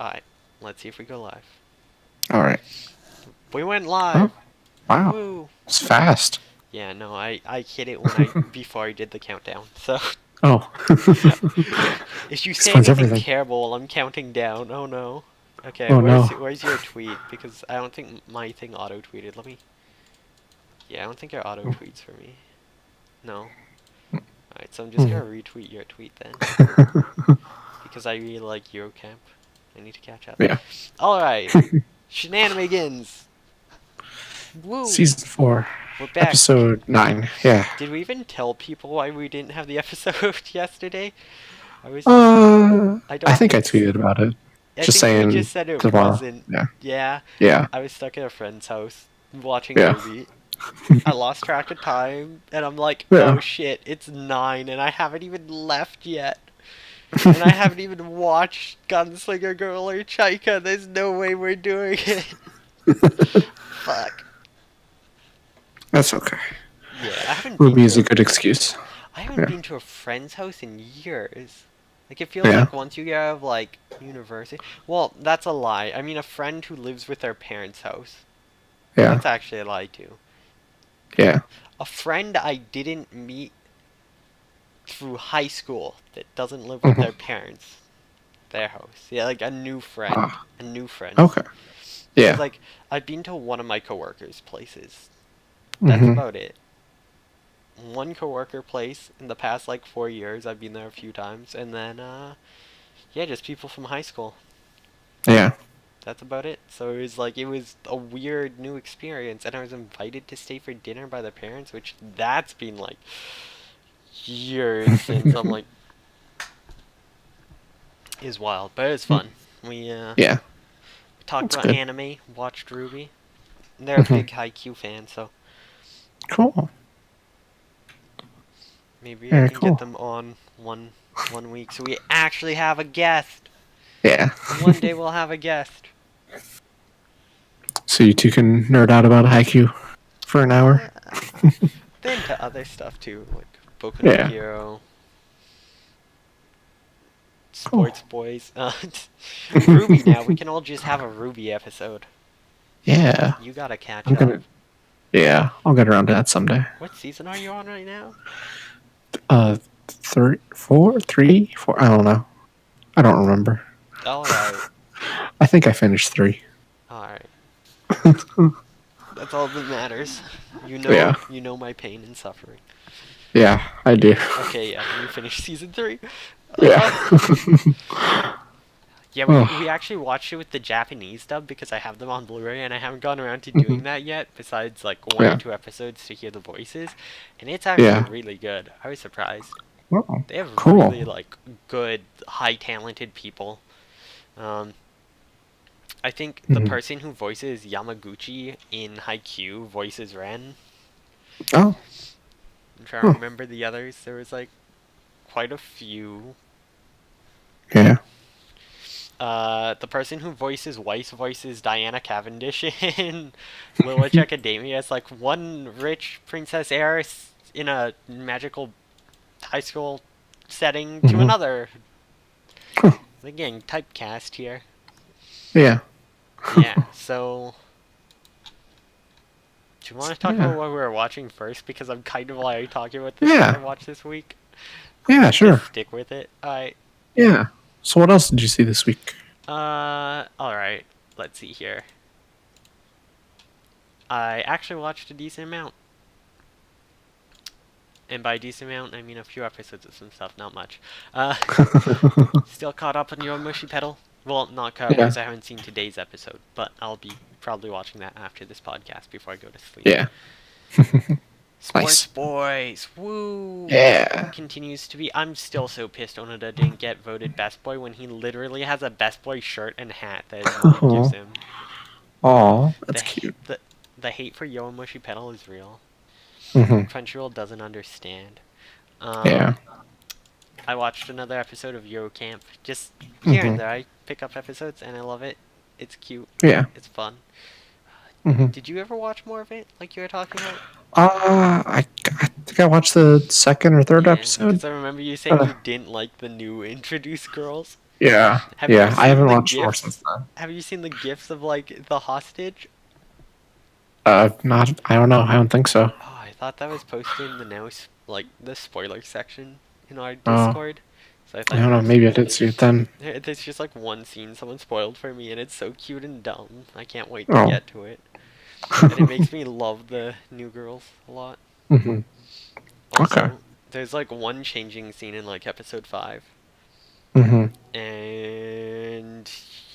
Alright, let's see if we go live. Alright. We went Oh, live! wow. Woo! It's fast. Yeah, no, I hit it when before I did the countdown, so... Oh. If you say Explains anything everything. terrible while I'm counting down, oh no. Okay, Oh no. where's your tweet? Because I don't think my thing auto-tweeted. Let me... Yeah, I don't think it auto-tweets for me. No. Alright, so I'm just gonna retweet your tweet then. Because I really like Eurocamp. I need to catch up. Yeah. Alright. Shenanimegans! Woo! Season 4. We're back. Episode 9. Yeah. Did we even tell people why we didn't have the episode yesterday? I think I tweeted about it. I Just think we saying just said it tomorrow. wasn't. Yeah. Yeah. Yeah. I was stuck at a friend's house watching Yeah. a movie. I lost track of time, and I'm like, Yeah. oh shit, it's 9, and I haven't even left yet. And I haven't even watched Gunslinger Girl or Chaika. There's no way we're doing it. Fuck. That's okay. Yeah, I haven't Ruby is a good excuse. I haven't Yeah. been to a friend's house in years. Like, it feels Yeah. like once you get out of, like, university... Well, that's a lie. I mean a friend who lives with their parents' house. Yeah. That's actually a lie, too. Yeah. A friend I didn't meet through high school that doesn't live with their parents. Their house. Yeah, like a new friend. Ah. A new friend. Okay. Yeah. Like, I've been to one of my coworkers' places. That's about it. One coworker place in the past, like, 4 years. I've been there a few times. And then, yeah, just people from high school. Yeah. That's about it. So it was like, it was a weird new experience. And I was invited to stay for dinner by the parents, which that's been, like, years since. I'm like, is wild. But it was fun. We talked about anime, watched Ruby. They're a big Haikyuu fan, so Cool. maybe I can get them on one week so we actually have a guest. Yeah. One day we'll have a guest. So you two can nerd out about Haikyuu for an hour? Then to other stuff too, like Bookclub Hero. Sports Boys. Ruby now. We can all just have a Ruby episode. Yeah. You gotta catch up. Yeah, I'll get around to that someday. What season are you on right now? 3, 4, 3, 4. I don't know. I don't remember. Alright. I think I finished 3. Alright. That's all that matters. You know my pain and suffering. Yeah, I do. Okay, yeah, you finished season 3. Yeah. Yeah, we actually watched it with the Japanese dub because I have them on Blu-ray and I haven't gone around to doing that yet, besides like 1 or 2 episodes to hear the voices. And it's actually really good. I was surprised. Oh, they have really like good, high talented people. I think the person who voices Yamaguchi in Haikyuu voices Ren. Oh. I'm trying to remember the others. There was like quite a few. Yeah. The person who voices Weiss voices Diana Cavendish in Little Witch Academia. It's like one rich princess heiress in a magical high school setting to another. Again, typecast here. Yeah. Yeah, so... Do you want to talk about what we were watching first? Because I'm kind of like talking about this I watched this week. Yeah, sure. Just stick with it. Alright. Yeah. So what else did you see this week? Alright. Let's see here. I actually watched a decent amount. And by decent amount, I mean a few episodes of some stuff, not much. Still caught up on Yowamushi Pedal. Well, not caught up because I haven't seen today's episode, but I'll be probably watching that after this podcast before I go to sleep. Yeah. Sports Boys, woo! Yeah. Continues to be. I'm still so pissed Onoda didn't get voted Best Boy when he literally has a Best Boy shirt and hat that his mom gives him. Aw, that's cute. The hate for Yowamushi Pedal is real. Crunchyroll doesn't understand. Yeah. I watched another episode of Eurocamp. Just here and there, I pick up episodes and I love it. It's cute. Yeah. It's fun. Did you ever watch more of it, like you were talking about? I think I watched the second or third Yeah, episode. because I remember you saying Uh, you didn't like the new introduced girls. yeah, Have you yeah. I seen haven't the watched more since gifs? then. Have you seen the gifs of like the hostage? Not. I don't know. I don't think so. Oh, I thought that was posted in the now like the spoiler section in our Oh, Discord. So I I thought you don't might know. have seen Maybe I it. did see it then. There's just like one scene someone spoiled for me, and it's so cute and dumb. I can't wait to Oh. get to it. And it makes me love the new girls a lot. hmm Okay. Also, there's like one changing scene in like episode 5. hmm And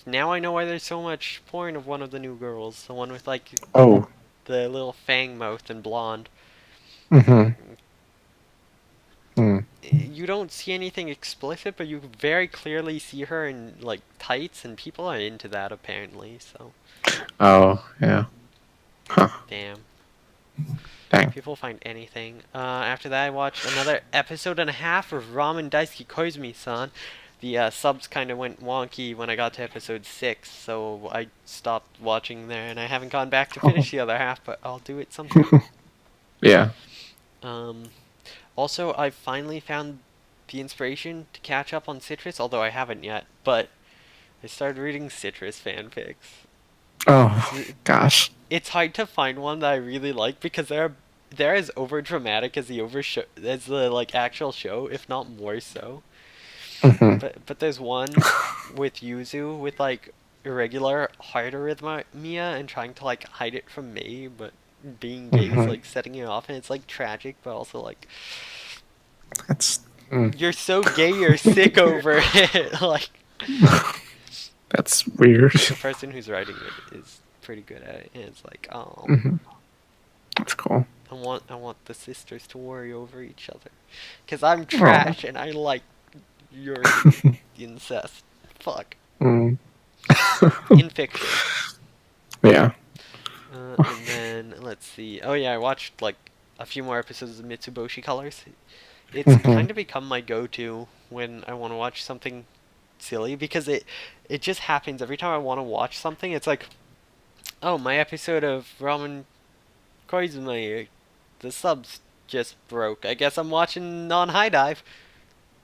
now I know why there's so much porn of one of the new girls. The one with like Oh. the little fang mouth and blonde. hmm Mm. You don't see anything explicit, but you very clearly see her in like tights, and people are into that apparently. So, Oh. Yeah. Huh. damn. Dang. People find anything. After that, I watched another episode and a half of Ramen Daisuki Koizumi-san. The subs kind of went wonky when I got to episode 6, so I stopped watching there, and I haven't gone back to Oh. finish the other half, but I'll do it sometime. Yeah. Um, Also, I finally found the inspiration to catch up on Citrus, although I haven't yet, but I started reading Citrus fanfics. Oh gosh. It's hard to find one that I really like because they're as over dramatic as as the like actual show, if not more so. hmm But there's one with Yuzu with like irregular heart arrhythmia and trying to like hide it from Mei, but being gay is hmm like setting it off, and it's like tragic, but also like That's. Mm. you're so gay, you're sick over it. Like That's weird. the person who's writing it is pretty good at it, and it's like, oh, hmm That's cool. I want the sisters to worry over each other, cause I'm Oh. trash and I like your incest. Fuck. Mm. In fiction. Yeah. And then let's see. Oh yeah, I watched like a few more episodes of Mitsuboshi Colors. It's hmm kind of become my go-to when I want to watch something silly because it just happens every time I want to watch something. It's like, oh, my episode of Ramen Koizumi, the subs just broke. I guess I'm watching on High Dive.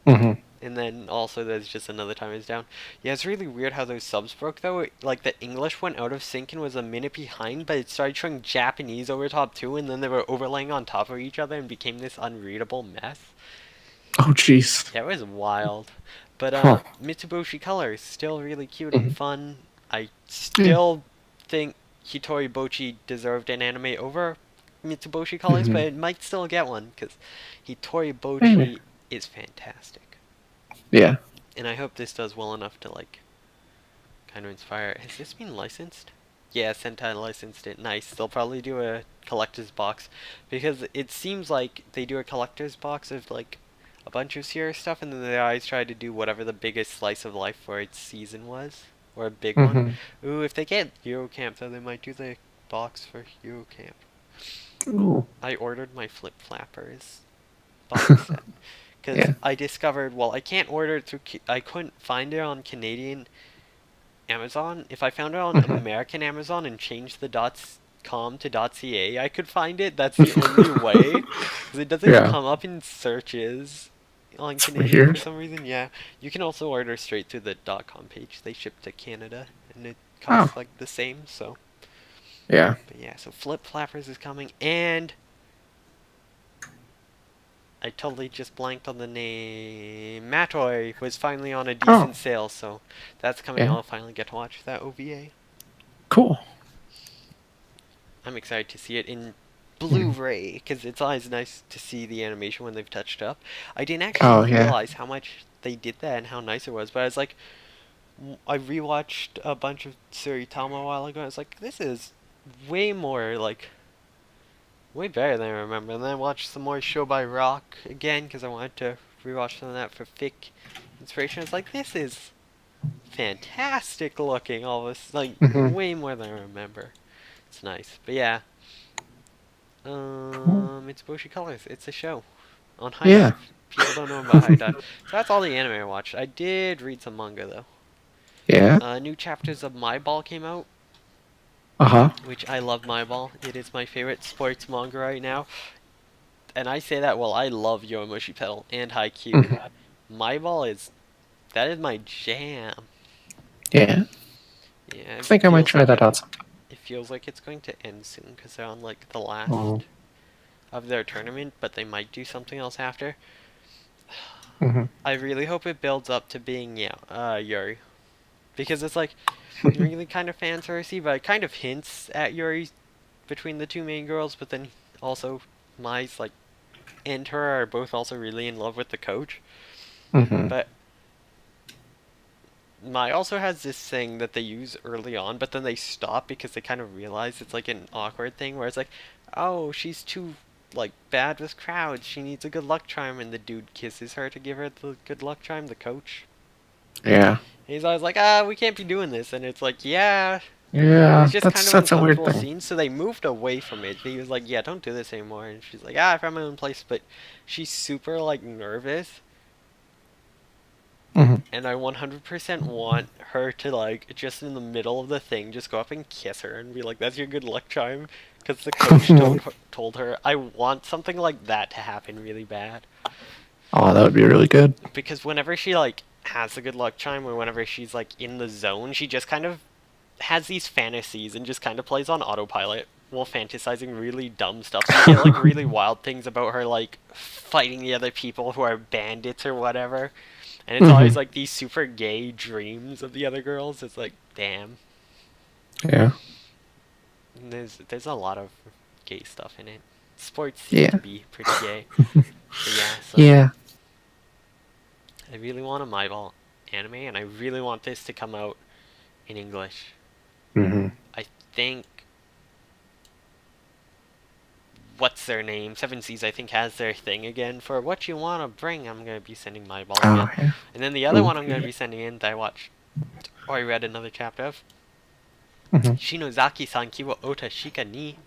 hmm And then also there's just another time it's down. Yeah, it's really weird how those subs broke though. Like the English went out of sync and was a minute behind, but it started showing Japanese over top too, and then they were overlaying on top of each other and became this unreadable mess. Oh jeez. Yeah, it was wild. But Huh. Mitsuboshi Color is still really cute and hmm fun. I Yeah. still think Hitori Bochi deserved an anime over Mitsuboshi Colors, hmm but it might still get one because Hitori Maybe. Bochi is fantastic. Yeah. And I hope this does well enough to like kind of inspire. Has this been licensed? Yeah, Sentai licensed it. Nice. They'll probably do a collector's box because it seems like they do a collector's box of like a bunch of serious stuff, and then they always try to do whatever the biggest slice of life for its season was, or a big one. hmm Ooh, if they get Eurocamp, though, they might do the box for Eurocamp. Ooh. I ordered my Flip Flappers box set because Yeah. I discovered, well, I can't order it through. I couldn't find it on Canadian Amazon. If I found it on hmm American Amazon and changed the .com to .ca, I could find it. That's the only way. Because it doesn't Yeah. come up in searches on It's Canadian for weird. some reason. Yeah, you can also order straight through the .com page. They ship to Canada, and it Oh. costs like the same. So, Yeah. but yeah, so Flip Flappers is coming, and I totally just blanked on the name. Matoi was finally on a Oh. decent sale, so that's coming. Yeah. I'll finally get to watch that OVA. Cool. I'm excited to see it in hmm Blu-ray because it's always nice to see the animation when they've touched up. I didn't actually Oh yeah. realize how much they did that and how nice it was, but I was like, I rewatched a bunch of Suritama a while ago. And I was like, this is way more like way better than I remember. And then I watched some more Show by Rock again because I wanted to rewatch some of that for fic inspiration. I was like, this is fantastic looking. All this like hmm way more than I remember. It's nice, but yeah. Cool. It's Boshi Colors. It's a show on High Yeah. Dive. People don't know about High Dive. So that's all the anime I watched. I did read some manga though. Yeah. New chapters of My Ball came out, Uh huh. which I love My Ball. It is my favorite sports manga right now. And I say that while I love Yowamushi Pedal and Haikyuu. My ball that is my jam. Yeah. Yeah, I think I might try that out sometime. it feels like it's going to end soon because they're on like the last Oh. of their tournament, but they might do something else after. Mhm. I really hope it builds up to being Yuri, because it's like really kind of fan servicey, but it kind of hints at Yuri between the two main girls, but then also Mai's like and her are both also really in love with the coach. Mhm. But Mai also has this thing that they use early on, but then they stop because they kind of realize it's like an awkward thing where it's like, oh, she's too like bad with crowds. She needs a good luck charm, and the dude kisses her to give her the good luck charm, the coach. Yeah. And he's always like, we can't be doing this, and it's like, yeah. It's Yeah. just kind of That's a weird uncomfortable thing. scene, so they moved away from it. He was like, yeah, don't do this anymore, and she's like, I found my own place, but she's super like nervous. Mhm. And I 100% want her to, like, just in the middle of the thing, just go up and kiss her and be like, that's your good luck charm. Because the coach told her. I want something like that to happen really bad. Oh, that would be really good. Because whenever she, like, has a good luck charm, or whenever she's, like, in the zone, she just kind of has these fantasies and just kind of plays on autopilot while fantasizing really dumb stuff. So you get, like, really wild things about her, like, fighting the other people who are bandits or whatever. And it's always like these super gay dreams of the other girls. It's like, damn. Yeah. And there's a lot of gay stuff in it. Sports seem Yeah. to be pretty gay. But yeah, so Yeah. I really want a My Ball anime, and I really want this to come out in English. Mhm. I think what's their name? Seven Seas, I think, has their thing again for what you want to bring. I'm gonna be sending My Ball again, Oh, yeah. and then the other Ooh, one I'm gonna yeah. be sending in that I watched or I read another chapter of. Mhm. Shinozaki-san Kiwa Ota Shika ni.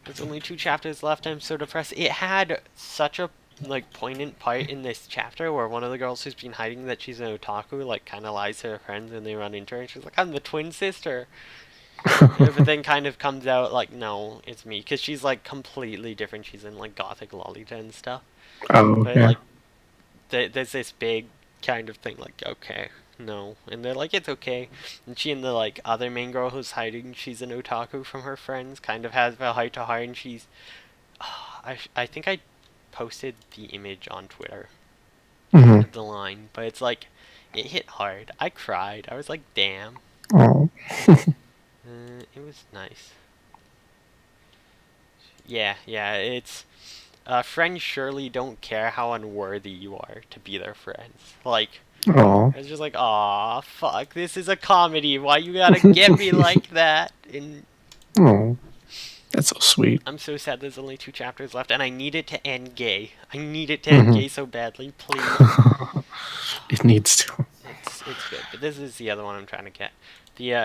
There's only 2 chapters left. I'm so depressed. It had such a like poignant part in this chapter where one of the girls who's been hiding that she's an otaku like kind of lies to her friends and they run into her and she's like, I'm the twin sister. But then kind of comes out like, no, it's me, because she's like completely different. She's in like gothic Lolita and stuff. Oh, But yeah. like there's this big kind of thing like, okay, no, and they're like, it's okay. And she and the like other main girl who's hiding, she's an otaku from her friends, kind of has a heart to heart, and she's I think I posted the image on Twitter Mhm. of the line, but it's like it hit hard. I cried. I was like, damn. Oh. It was nice. Yeah, it's friends surely don't care how unworthy you are to be their friends. Like, Oh. it's just like, aw, fuck, this is a comedy. Why you gotta get me like that? And Oh. That's so sweet. I'm so sad there's only 2 chapters left, and I need it to end gay. I need it to end gay so badly, please. It needs to. It's good, but this is the other one I'm trying to get.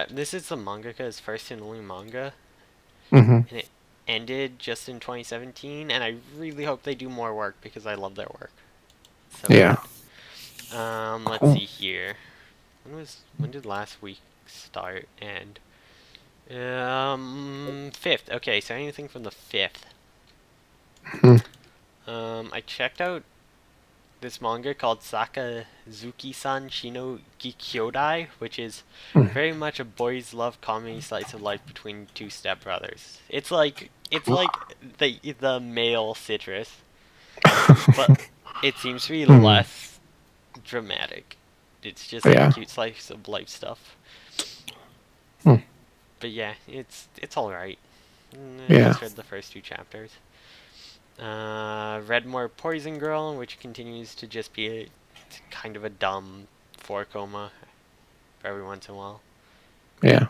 This is the mangaka's first and only manga, Mhm. and it ended just in 2017, and I really hope they do more work because I love their work. So Yeah. good. Let's Cool. see here. When did last week start? And 5th. Okay, so anything from the 5th. Hmm. I checked out this manga called Sakazuki-san Shino Gikyodai, which is very much a boys' love comedy slice of life between 2 stepbrothers. It's like the male Citrus, but it seems to be less dramatic. It's just like Yeah. cute slice of life stuff. Hmm. But yeah, it's all right. I Yeah. just read the first 2 chapters. Read more Poison Girl, which continues to just be kind of a dumb 4 coma for every once in a while. Yeah.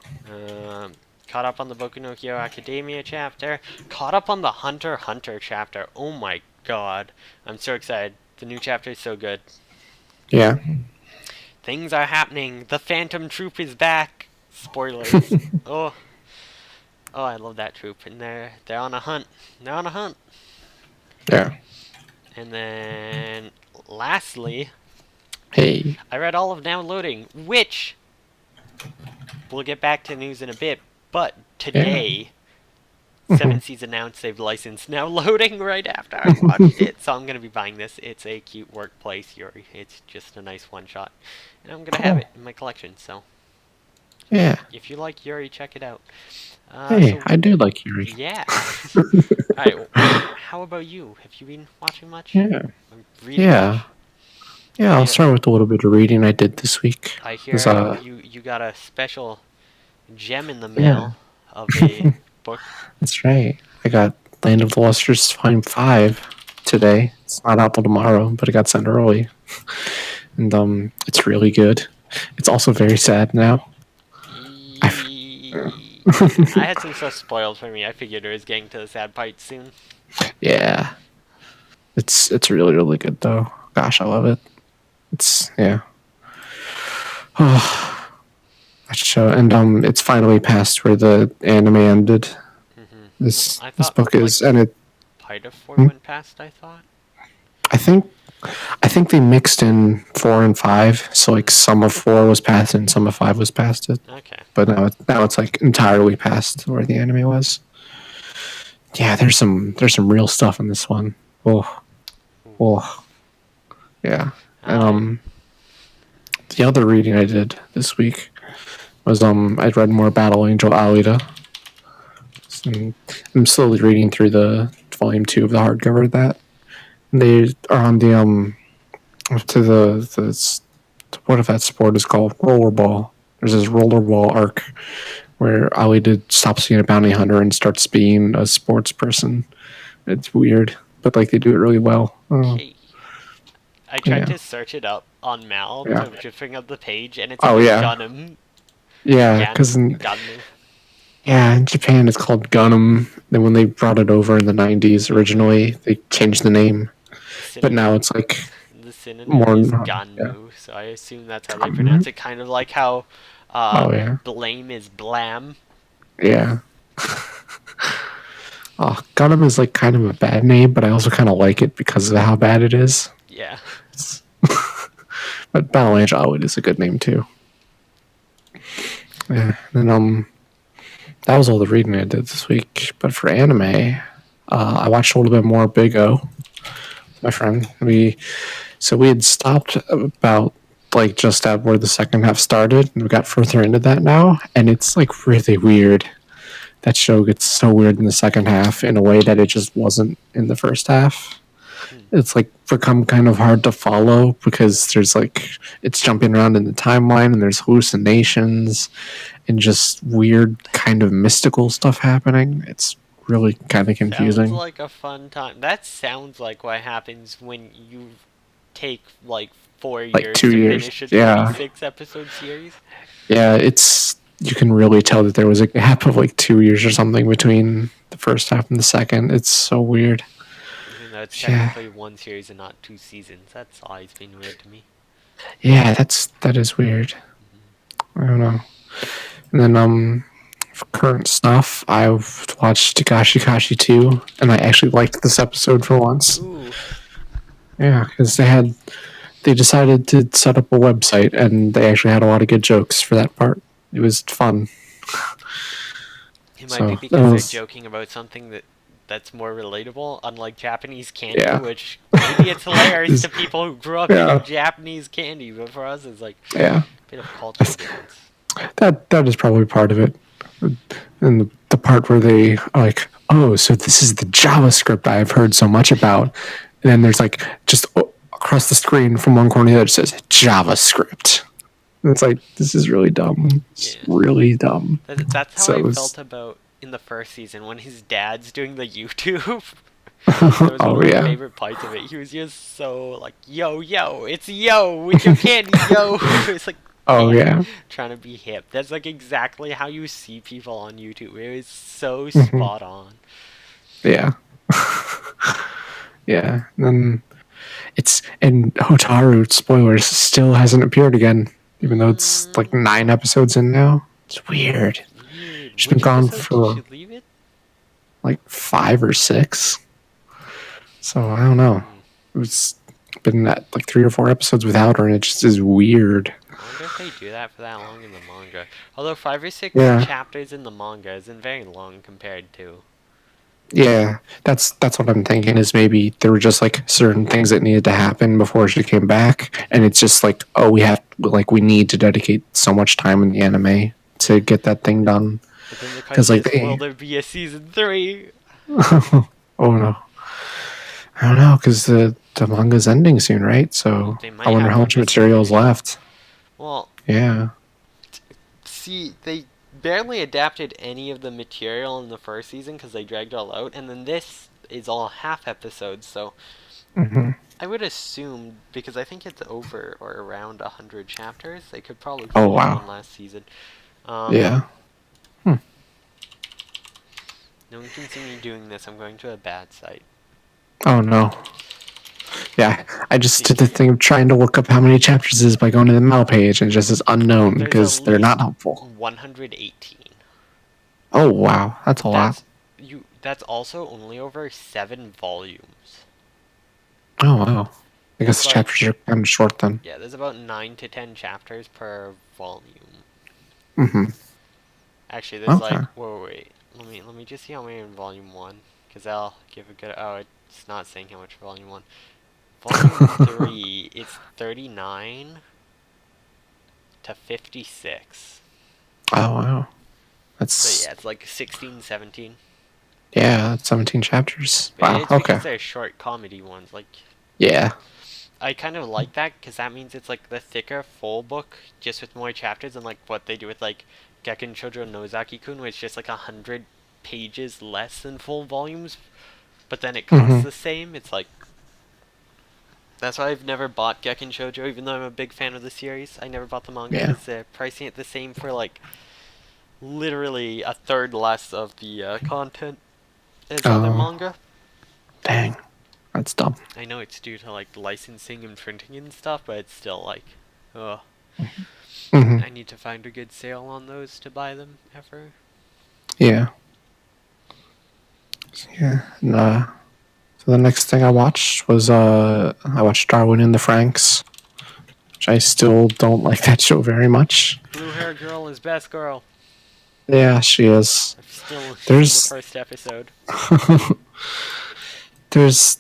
Caught up on the Boku no Hero Academia chapter. Caught up on the Hunter x Hunter chapter. Oh my god. I'm so excited. The new chapter is so good. Yeah. Things are happening. The Phantom Troop is back. Spoilers. Oh, I love that troop. And they're on a hunt. They're on a hunt. Yeah. And then, lastly, Hey. I read all of Downloading, which we'll get back to news in a bit. But today, Hmm. 7 Seas announced they've licensed, now loading right after I watched it. So I'm gonna be buying this. It's a cute workplace Yuri. It's just a nice one shot, and I'm gonna have Cool. it in my collection. So Yeah. if you like Yuri, check it out. Hey, So I do like Yuri. yeah. All right. How about you? Have you been watching much? Yeah. Or reading Yeah. much? Yeah, I'll I start with a little bit of reading I did this week. I 'Cause, hear you got a special gem in the yeah, mail of a book. that's right. I got Land of the Lustrous Volume 5 today. It's not out till tomorrow, but it got sent early. And it's really good. It's also very sad now. I f- I had some stuff spoiled for me. I figured it was getting to the sad part soon. yeah. It's really, really good though. Gosh, I love it. It's yeah. Oh, that show and it's finally past where the anime ended. Hmm. This I this thought book like is and it part of 4 hmm? went past. I thought. I think I think they mixed in 4 and 5, so like some of 4 was past it and some of 5 was past it. Okay. But now it's like entirely past where the anime was. Yeah, there's some real stuff in this one. Oh, oh, yeah. And Alright. the other reading I did this week was I read more Battle Angel Alita. And I'm slowly reading through the volume 2 of the hardcover of that. And they are on the to the what if that sport is called rollerball. There's this rollerball arc where Alita stops being a bounty hunter and starts being a sports person. It's weird, but like they do it really well. Oh, Okay. I tried yeah, to search it up on Mal yeah. to just bring up the page, and it's Oh called yeah, Gunham. yeah. Because Gunmu. in Japan it's called Gundam. Then when they brought it over in the '90s, originally they changed the name, The but now synonym. it's like The synonym more. is Yeah. Ganmu, so I assume that's how they pronounce it. Kind of like how Oh yeah, blame is blam. yeah. Oh, Gundam is like kind of a bad name, but I also kind of like it because of how bad it is. Yeah. But Battle Angel Alita is a good name too. Yeah. And that was all the reading I did this week. But for anime, I watched a little bit more Big O. My friend, we had stopped about like just at where the second half started, and we got further into that now, and it's like really weird. That show gets so weird in the second half in a way that it just wasn't in the first half. Hmm. It's like become kind of hard to follow because there's like it's jumping around in the timeline and there's hallucinations and just weird kind of mystical stuff happening. It's really kind of Sounds confusing. like a fun time. That sounds like what happens when you take like four Like years to 2 years, finish a yeah, 26 episode series. yeah. It's you can really tell that there was a gap of like 2 years or something between the first half and the second. It's so weird. Even though it's Yeah, technically one series and not 2 seasons. That's always been weird to me. yeah. That is weird. I don't know. And then for current stuff, I've watched Tagashi Kashi 2, and I actually liked this episode for once. Ooh. Yeah, because they decided to set up a website, and they actually had a lot of good jokes for that part. It was fun. It might be So that because they're was joking about something that's more relatable, unlike Japanese candy, yeah, which maybe it's hilarious to people who grew up eating yeah, Japanese candy, but for us it's like yeah. a bit of cultural difference. That is probably part of it. And the part where they are like, oh, so this is the JavaScript I've heard so much about, and then there's like just across the screen from one corner to the other it says JavaScript. And it's like this is really dumb. It's Yeah. really dumb. That's how So I it felt was, about in the first season when his dad's doing the YouTube. That was one of oh my yeah, favorite parts of it. He was just so like, yo, yo, it's yo with your candy, yo. It's like, oh man, yeah, trying to be hip. That's like exactly how you see people on YouTube. It was so hmm, spot on. yeah, yeah. And then and Hotaru spoilers still hasn't appeared again, even though it's like Mm, 9 episodes in now. It's weird. weird. She's been Which gone episode did she for leave it? like 5 or 6. So I don't know. Hmm. It's been at like 3 or 4 episodes without her, and it just is weird. I wonder if they do that for that long in the manga. Although 5 or 6 Yeah, chapters in the manga isn't very long compared to. Yeah, that's what I'm thinking. Is maybe there were just like certain things that needed to happen before she came back, and it's just like, oh, we need to dedicate so much time in the anime to Yeah. get that thing done. But then the Because question like is, will they, there be a season 3? oh no, I don't know, because the manga's ending soon, right? So They I might wonder have how to much material is finish. left. Well, Yeah. see, they barely adapted any of the material in the first season because they dragged it all out, and then this is all half episodes, so Hmm. I would assume, because I think it's over or around 100 chapters, they could probably Oh finish wow. one last season. Um, Yeah. Hmm. no one can see me doing this. I'm going to a bad site. Oh no. Yeah, I just See, did the thing of trying to look up how many chapters it is by going to the mail page, and it just is unknown there's at because they're least not helpful. 118. Oh wow, that's a But lot. that's also only over 7 volumes. Oh wow. I guess There's the like chapters are kind of short then. Yeah, there's about 9 to 10 chapters per volume. Mm-hmm. Actually, there's Okay. like wait. Let me just see how many in volume 1 cuz I'll give a good oh, it's not saying how much for volume 1. Volume 3 it's 39 to 56. Oh wow. So That's yeah, it's like 16, 17. yeah, that's 17 chapters. But Wow. it's Okay. because they're short comedy ones. Like Yeah. I kind of like that because that means it's like the thicker full book, just with more chapters, and like what they do with like Gekken Shoujo Nozaki-kun, which is just like 100 pages less than full volumes, but then it costs Mm-hmm. the same. It's like that's why I've never bought Gekken Shoujo, even though I'm a big fan of the series. I never bought the manga Yeah. because they're pricing it the same for like literally a third less of the content as other Oh manga. dang, that's dumb. I know it's due to like licensing and printing and stuff, but it's still like, ugh. Mm-hmm. I need to find a good sale on those to buy them ever. Yeah. Yeah. And, so the next thing I watched was I watched Darwin and the Franks, which I still don't like that show very much. Blue hair girl is best girl. Yeah, she is. I've still seen the There's first episode. there's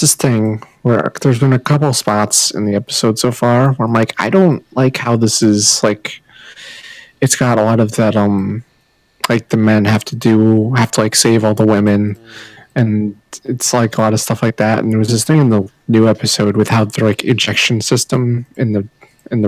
this thing where there's been a couple spots in the episode so far where I'm like, I don't like how this is like. It's got a lot of that like the men have to like save all the women, Mm, and it's like a lot of stuff like that. And there was this thing in the new episode with how the like ejection system in the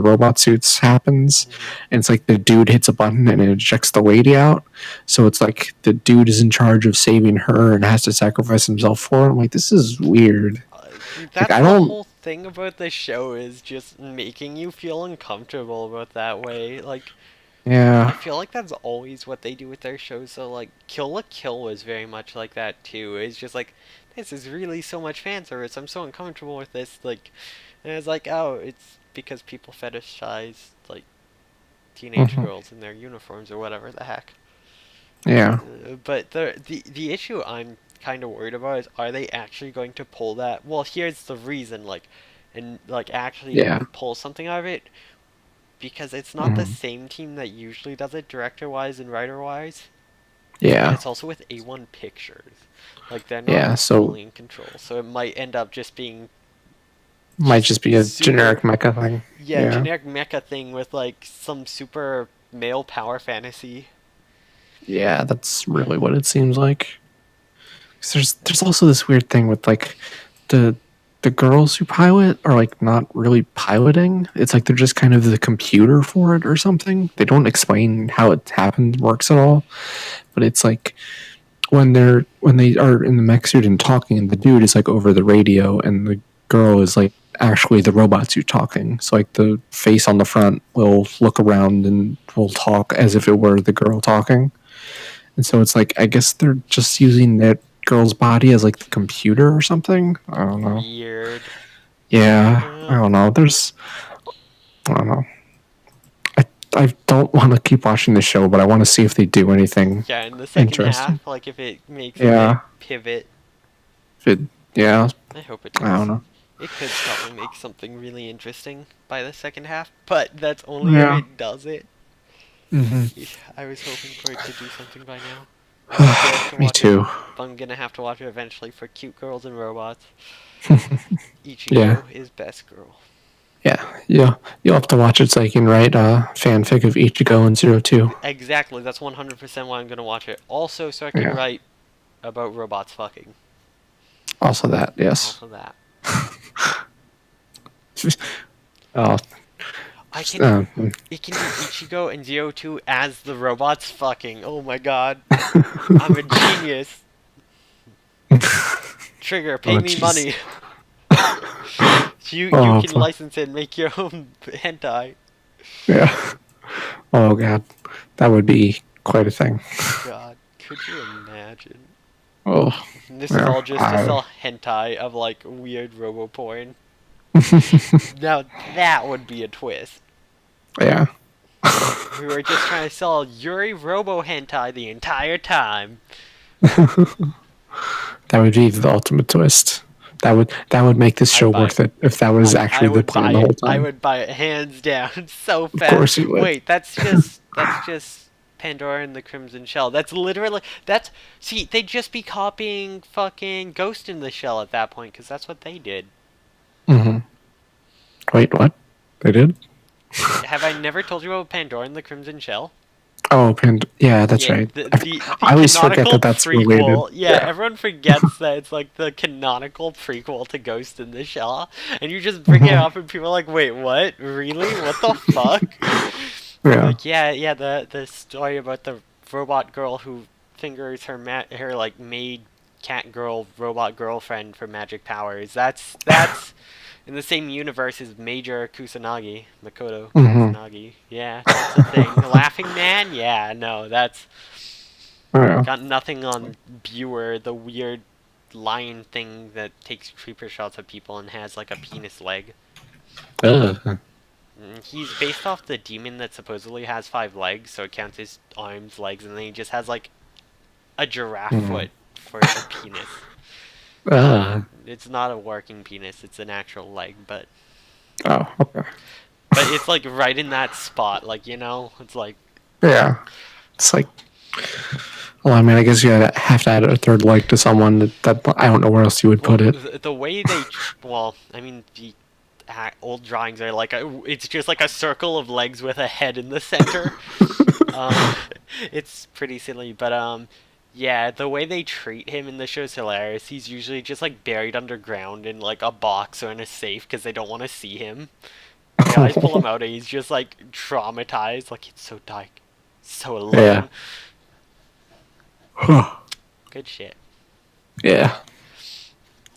robot suits happens, hmm and it's like the dude hits a button and it ejects the lady out. So it's like the dude is in charge of saving her and has to sacrifice himself for her. I'm like, this is weird. Like that's I the don't. whole thing about the show is just making you feel uncomfortable about that way. Like, I Yeah. feel like that's always what they do with their shows. So, like, Kill la Kill was very much like that too. It's just like, this is really so much fan service. I'm so uncomfortable with this. Like, and it's like, oh, it's because people fetishize like teenage Hmm. girls in their uniforms or whatever the heck. Yeah. But the issue I'm kind of worried about is, are they actually going to pull that? Well, here's the reason, like, and like actually Yeah. pull something out of it, because it's not the Hmm. same team that usually does it director wise and writer wise, and Yeah. it's also with A1 Pictures. Like they're not Yeah. So fully in control, so it might end up just being might just just be a super generic mecha thing. yeah Yeah. generic mecha thing with like some super male power fantasy. Yeah, that's really what it seems like. 'Cause there's also this weird thing with like the the girls who pilot are like not really piloting. It's like they're just kind of the computer for it or something. They don't explain how it happens works at all. But it's like when they are in the mech suit and talking, and the dude is like over the radio, and the girl is like actually the robot suit talking. So like the face on the front will look around and will talk as if it were the girl talking. And so it's like I guess they're just using that girl's body as like the computer or something. I don't know. Weird. Yeah, I Uh, don't know. I don't know. I don't want to keep watching the show, but I want to see if they do anything yeah, in the second interesting. half, like if it makes a big Yeah, pivot, if it, yeah, I hope it I don't does. know. It could probably make something really interesting by the second half, but that's only if Yeah. it does it. Hmm. I was hoping for it to do something by now. Me too. I'm gonna have to watch it eventually for cute girls and robots. Yeah, Ichigo is best girl. yeah. You'll have to watch it so you can write a fanfic of Ichigo and 02. Exactly, that's 100% why I'm gonna watch it. Also, so I can Yeah. write about robots fucking. Also that, yes. Also that. Oh, I can. It can be Ichigo and Zero Two as the robots fucking. Oh my god. I'm a genius. Trigger, pay oh, me jeez. money. You Oh, can license it and make your own hentai. yeah. Oh god, that would be quite a thing. God, could you imagine? Oh, This is yeah. all just to sell hentai of like weird robo porn. Now that would be a twist. Yeah. We were just trying to sell Yuri Robo hentai the entire time. That would be the ultimate twist. That would make this show I'd buy it. worth it if that was I actually the would plan buy the whole it. I time. would buy it hands down so Of course fast. you would. Wait, that's just Pandora and the Crimson Shell. That's literally that's see, they'd just be copying fucking Ghost in the Shell at that point cuz that's what they did. Mm-hmm. Wait, what? They did? Have I never told you about Pandora and the Crimson Shell? Oh, yeah, that's Yeah, right. the I always forget canonical that that's related. prequel. Yeah, everyone forgets that it's like the canonical prequel to Ghost in the Shell, and you just bring it Mhm. up, and people are like, "Wait, what? Really? What the fuck?" Yeah. Like, yeah, the story about the robot girl who fingers her like maid cat girl robot girlfriend for magic powers. That's in the same universe as Major Kusanagi, Makoto Mm-hmm. Kusanagi. Yeah, that's a thing. Laughing Man? Yeah, no, that's Yeah. got nothing on Buer, the weird lion thing that takes creeper shots at people and has like a penis leg. Ugh. He's based off the demon that supposedly has 5 legs, so it counts his arms, legs, and then he just has like a giraffe Mm. foot for a penis. It's not a working penis; it's an actual leg, but Oh, okay. it's like right in that spot, like it's like Yeah. It's like, well, I mean, I guess you have to add a third leg to someone that I don't know where else you would well, put it. the way they well, I mean the old drawings are like it's just like a circle of legs with a head in the center. Um, it's pretty silly, but yeah, the way they treat him in the show is hilarious. He's usually just like buried underground in like a box or in a safe because they don't want to see him. They always pull him out, and he's just like traumatized. Like it's so dark, so alone. Yeah. Good shit. Yeah.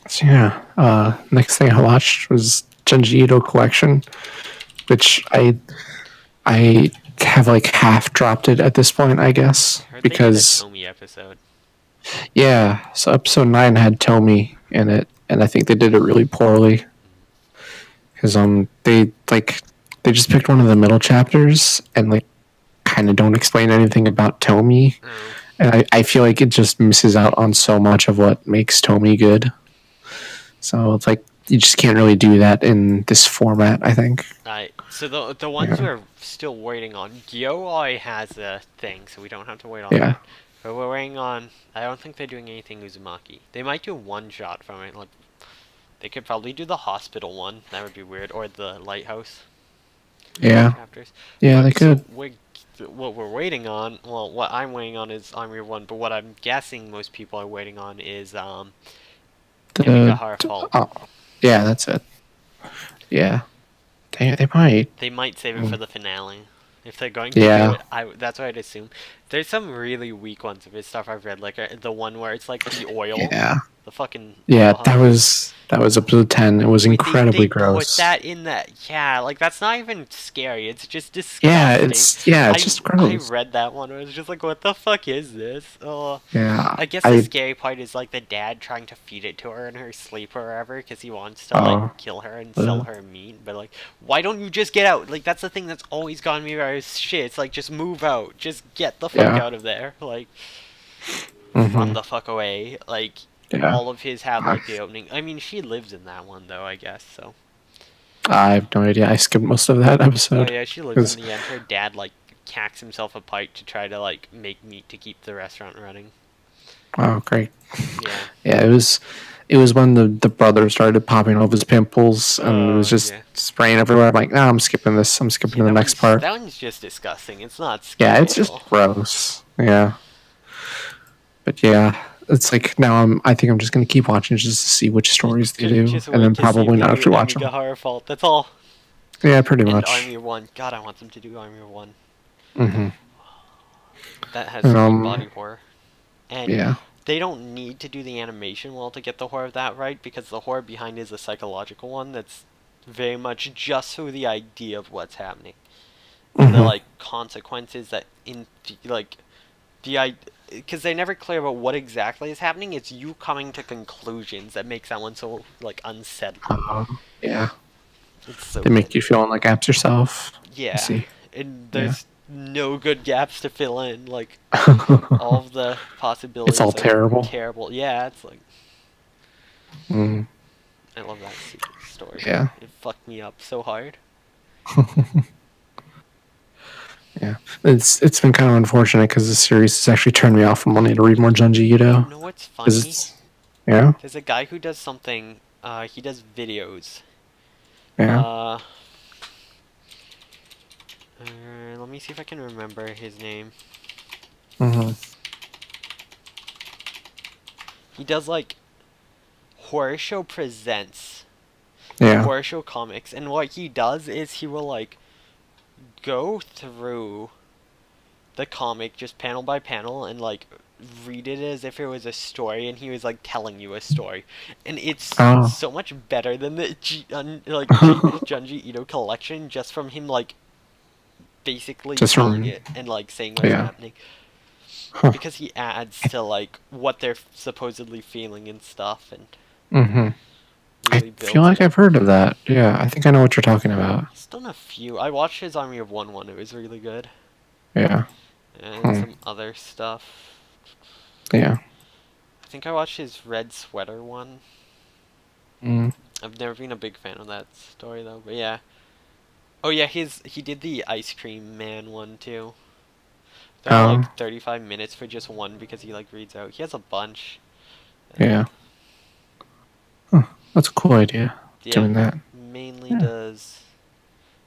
So yeah. Next thing I watched was Junji Ito Collection, which I have like half dropped it at this point, I guess, I heard they did a because Tomy episode. yeah. So episode 9 had Tomy in it, and I think they did it really poorly because they just picked one of the middle chapters and like kind of don't explain anything about Tomy. Oh. And I feel like it just misses out on so much of what makes Tomy good. So it's like you just can't really do that in this format, I think. So the ones we're still waiting on, Gyoi has a thing, so we don't have to wait on Yeah. that. But we're waiting on. I don't think they're doing anything Uzumaki. They might do one shot from it. Like they could probably do the hospital one. That would be weird, or the lighthouse Yeah. chapters. Yeah, they So could. what we're waiting on. Well, what I'm waiting on is Army 1, but what I'm guessing most people are waiting on is Emigahara Fault. Oh, yeah, that's it. Yeah. They might. They might save it for the finale. If they're going to do it, that's what I'd assume. There's some really weak ones of his stuff I've read, like the one where it's like the oil, Yeah. the fucking Yeah, oil that was episode 10. It was incredibly they gross. put that in that, yeah, like that's not even scary. It's just Yeah, disgusting. it's just I gross. read that one. It was just like, what the fuck is this? Oh, Yeah. I guess the scary part is like the dad trying to feed it to her in her sleep or whatever because he wants to like kill her and sell her meat. But like, why don't you just get out? Like that's the thing that's always gotten me very shit. It's like just move out, just get the fuck out of there. Like, run the fuck away. Like. Yeah. All of his have like the opening. I mean, she lives in that one though, I guess. So. I have no idea. I skipped most of that episode. Oh yeah, she lives in the end. Her dad like hacks himself a pipe to try to like make meat to keep the restaurant running. Oh, great. Yeah. Yeah, it was when the brother started popping all of his pimples and it was Oh just yeah. spraying everywhere. I'm like, no, I'm skipping this. I'm skipping Yeah, to the next part. that one's just disgusting. It's not Yeah, it's just skippable. gross. Yeah. But yeah, it's like now I think I'm just gonna keep watching just to see which stories they do, Just and wait then to see if probably they not do actually watch Amiga them. Horror Fault. That's all. Yeah, pretty And much. Army of One. God, I want them to do Army of One. Hmm. That has And so much body horror. And yeah. they don't need to do the animation well to get the horror of that right, because the horror behind is a psychological one that's very much just so the idea of what's happening. And the Hmm. like consequences that like the because they never clear about what exactly is happening. It's you coming to conclusions that makes that one so like unsettling. Yeah. It's so They good. make you feel like apps yourself. I Yeah, see. and Yeah. there's no good gaps to fill in. Like all of the It's all possibilities are terrible. terrible. Yeah, it's like Mm, I love that story. yeah. It fucked me up so hard. Yeah. It's been kind of unfortunate because this series has actually turned me off from wanting to read more Junji You Ito. know what's Because funny? it's yeah. There's a guy who does something. He does videos. Yeah. Uh, let me see if I can remember his name. Hmm. He does like horror show presents, Yeah. horror show comics, and what he does is he will like go through the comic just panel by panel and like read it as if it was a story and he was like telling you a story, and it's Oh. so much better than the Junji Ito collection, just from him like basically Just telling from it and like saying what's yeah. happening, Huh. because he adds to like what they're supposedly feeling and stuff, and Hmm. I really feel builds like it. I've heard of that. Yeah, I think I know what you're talking about. He's done a few. I watched his Army of One. It was really good, Yeah. and Hmm. some other stuff. Yeah. I think I watched his Red Sweater one. Mm. I've never been a big fan of that story though, but yeah. Oh yeah, he did the Ice Cream Man one too. They're all Oh. like 35 minutes for just one because he like reads out. He has a bunch. Yeah. Huh. That's a cool idea. Yeah, Doing that. mainly Yeah. does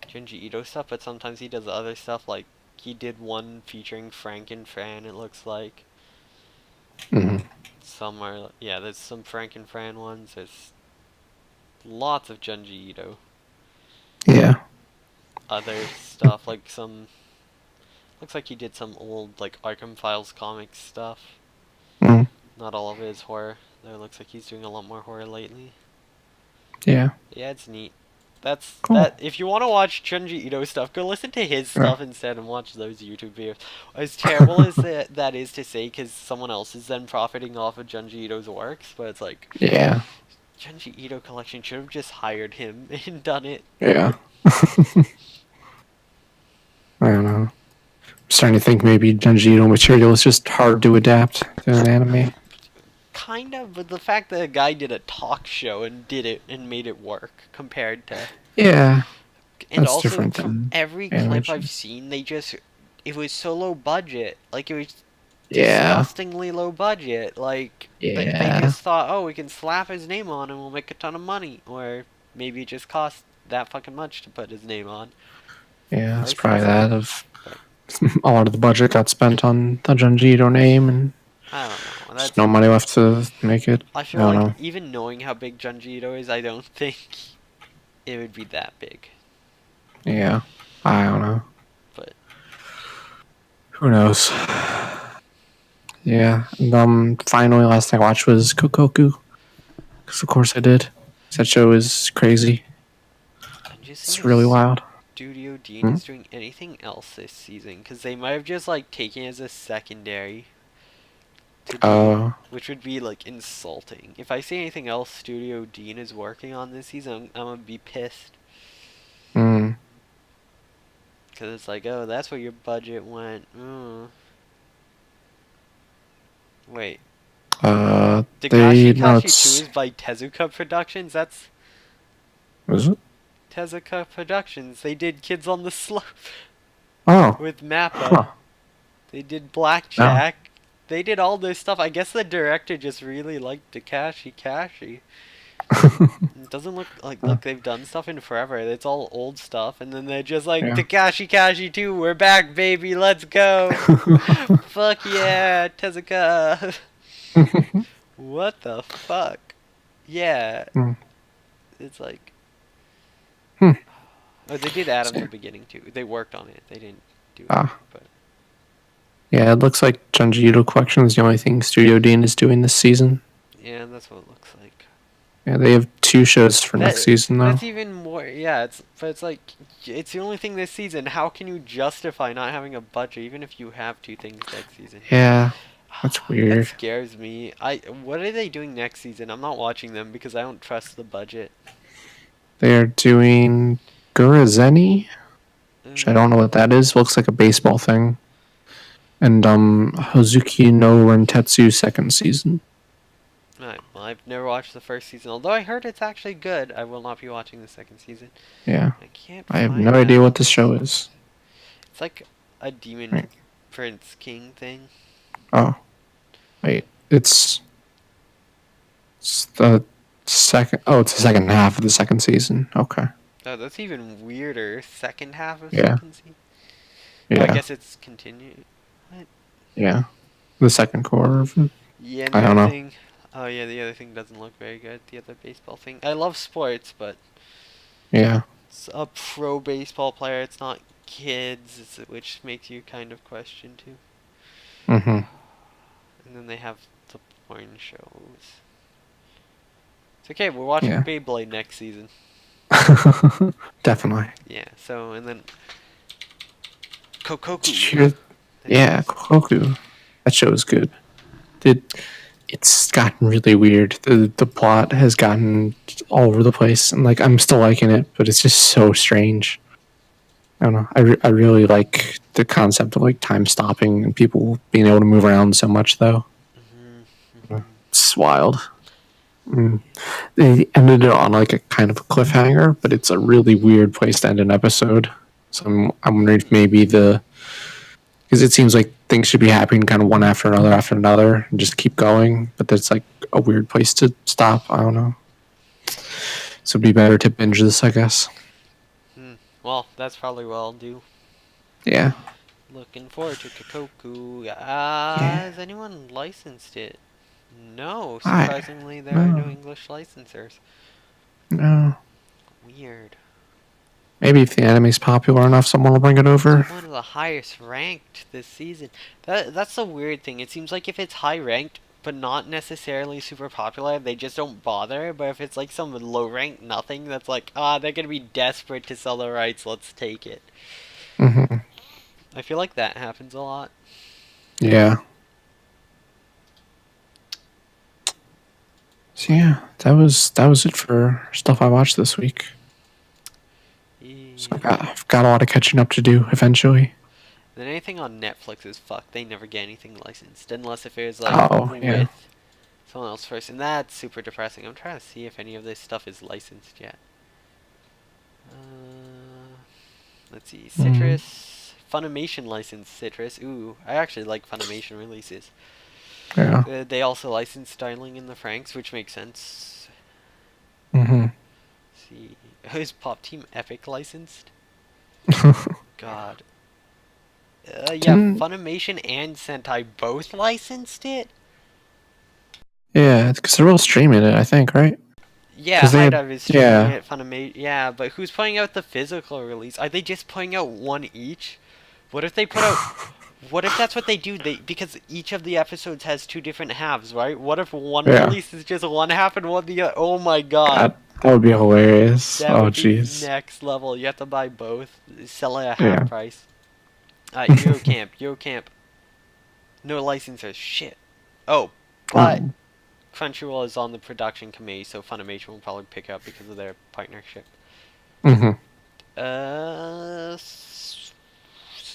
Junji Ito stuff, but sometimes he does other stuff. Like he did one featuring Frank and Fran. It looks like Hmm. some are yeah. There's some Frank and Fran ones. There's lots of Junji Ito. Yeah. Other stuff like some. Looks like he did some old like Arkham Files comic stuff. Mm. Not all of it is horror. Though it looks like he's doing a lot more horror lately. Yeah. But yeah, it's neat. That's Cool. that. If you want to watch Junji Ito stuff, go listen to his Yeah. stuff instead and watch those YouTube videos. As terrible as that is to say, because someone else is then profiting off of Junji Ito's works, but it's like Yeah. Junji Ito collection should have just hired him and done it. Yeah. I don't know. I'm starting to think maybe Junji Ito material is just hard to adapt to an anime. Kind of, but the fact that a guy did a talk show and did it and made it work compared to. Yeah. And That's also, different from than every clip I've animation. seen, it was so low budget. Like, it was Yeah. disgustingly low budget. Like, they Yeah. just thought, oh, we can slap his name on and we'll make a ton of money. Or maybe it just cost that fucking much to put his name on. Yeah. It's Vice probably versa. that of a lot of the budget got spent on the Junji Ito name and I don't know. just no money left to make it. I I feel don't like know. even knowing how big Junji Ito is, I don't think it would be that big. Yeah. I don't know. But Who knows? Yeah. And, finally, last thing I watched was Kokoku. Because, of course, I did. That show is crazy. I'm just It's seeing really if wild. Studio Dean Hmm? is doing anything else this season, because they might have just like taken it as a secondary to do, which would be like insulting. If I see anything else Studio Dean is working on this season, I'm gonna be pissed, Mm. because it's like, oh, that's where your budget went. Wait, They Dagashi no, Kashi 2 it's is by Tezuka Productions. That's was it? Tezuka Productions. They did Kids on the Slope Oh, with Mappa. huh. They did No, Blackjack. They did all this stuff. I guess the director just really liked Takashi Kashi. It doesn't look like they've done stuff in forever. It's all old stuff, and then they're just like Yeah. Takashi Kashi 2, we're back, baby, let's go. Fuck yeah, Tezuka. What the fuck? Yeah, Hmm. it's like, Hmm. oh, they did add him in So, the beginning too. They worked on it. They didn't do it, ah, but yeah, it looks like Junji Ito Collection is the only thing Studio Dean is doing this season. yeah, that's what it looks like. Yeah, they have 2 shows for next season though. That's even more. Yeah, it's like it's the only thing this season. How can you justify not having a budget, even if you have 2 things next season? Yeah, that's That weird. scares me. What are they doing next season? I'm not watching them because I don't trust the budget. They are doing Gurazeni, which I don't know Mm, what that is. Looks like a baseball thing. And Hozuki no Rentetsu second season. right, well, I've never watched the first season, although I heard it's actually good. I will not be watching the second season. Yeah, I can't I have find no that idea on what this this. show is. It's like a demon Right. prince king thing. Oh, wait, it's the second. Oh, it's the second half of the second season. Okay. Oh, that's even weirder. Second half of Yeah. second season. Oh, I Yeah. guess it's continued. What? Yeah. The second quarter of it. Yeah, and I the don't other know. thing. Oh yeah, the other thing doesn't look very good. The other baseball thing. I love sports, but Yeah. it's a pro baseball player. It's not kids, which makes you kind of question too. Mm-hmm. And then they have the porn shows. It's okay. We're watching Yeah. Beyblade next season. Definitely. Yeah. So and then Did Kokoku. you hear? Yeah, Koku. That show is good. Dude, it's gotten really weird. The plot has gotten all over the place, and like I'm still liking it, but it's just so strange. I don't know. I really like the concept of like time stopping and people being able to move around so much, though. Hmm. It's wild. Mm. They ended it on like a kind of a cliffhanger, but it's a really weird place to end an episode. So I'm wondering if maybe because it seems like things should be happening kind of one after another, and just keep going. But that's like a weird place to stop. I don't know. So it'd be better to binge this, I guess. Well, that's probably what I'll do. Yeah. Looking forward to Kokoku. Yeah. Has anyone licensed it? No, I surprisingly, there are no no English licensors. no. Weird. Maybe if the anime's popular enough, someone will bring it It's over. one of the highest ranked this season. That's the weird thing. It seems like if it's high ranked but not necessarily super popular, they just don't bother. But if it's like some low ranked nothing, that's like, they're gonna be desperate to sell the rights. Let's take it. Hmm. I feel like that happens a lot. Yeah. So yeah, that was it for stuff I watched this week. So I've got a lot of catching up to do eventually. Then anything on Netflix is fucked. They never get anything licensed unless if it's like Oh yeah. with someone else first, and that's super depressing. I'm trying to see if any of this stuff is licensed yet. Let's see, Mm. Citrus, Funimation licensed Citrus. Ooh, I actually like Funimation releases. Yeah. They also license Starling in the Franks, which makes sense. Hmm. Let's see, is Pop Team Epic licensed? God. Yeah, Didn't Funimation and Sentai both licensed it. yeah, because they're all streaming it, I think, right? Yeah, Because they High had Dive is streaming yeah. it. Funimation. Yeah, but who's putting out the physical release? Are they just putting out one each? What if they put out? What if that's what they do? Because each of the episodes has 2 different halves, right? What if one Yeah. release is just one half and one the other? Oh my god, That would be hilarious. that Oh would be jeez. next level. You have to buy both. Sell it at half Yeah. price. Eurocamp. No licensors. Shit. Oh, but Um, Crunchyroll is on the production committee, so Funimation will probably pick up because of their partnership. mhm.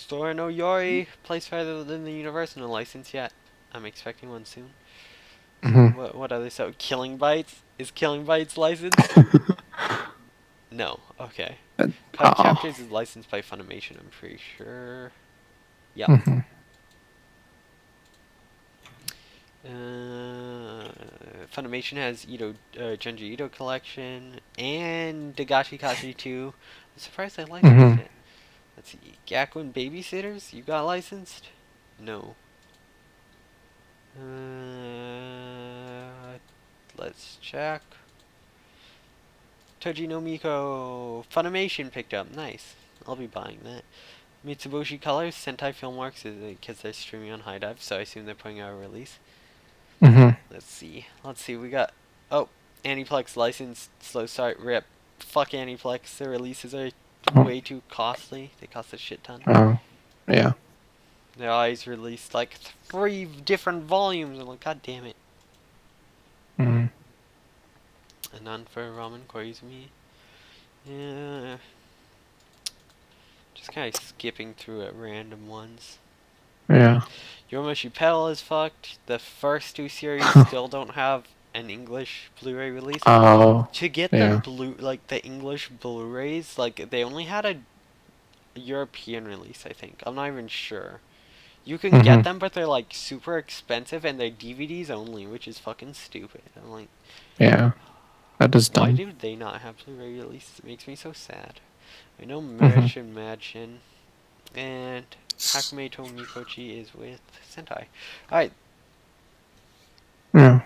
Sora no Yori plays further than the universe, no license yet. I'm expecting one soon. Mhm. What other so Killing Bites? Is Killing Bites licensed? No. Okay. Card Oh. Chapters is licensed by Funimation, I'm pretty sure. Yep. Mhm. Funimation has Junji Ito collection and Dagashi Kashi 2. I'm surprised they licensed Mm-hmm. it. Let's see. Gakuen Babysitters, you got licensed? No. Let's check. Toji no Miko. Funimation picked up. Nice. I'll be buying that. Mitsubishi Colors, Sentai Filmworks, because they're streaming on High Dive, so I assume they're putting out a release. Mm-hmm. Let's see. We got. Oh, Aniplex licensed Slow Start Rip. Fuck Aniplex. Their releases are Oh, way too costly. They cost a shit ton. oh, yeah. They always released like 3 different volumes. I'm like, god damn it. Mm-hmm. And none for Ramen Koizumi. Yeah. Just kind of skipping through at random ones. Yeah. Yomoshi Pedal is fucked. The first 2 series still don't have an English Blu-ray release. Oh, To get yeah. the English Blu-rays, like they only had a European release, I think. I'm not even sure. You can get Mm-hmm. them, but they're like super expensive and they're DVDs only, which is fucking stupid. I'm like, Yeah. That is why dumb. do they not have Blu-ray releases? It makes me so sad. I know Mm-hmm. Marriage Imagine and Hakume to Mikochi is with Sentai. Alright, Yeah.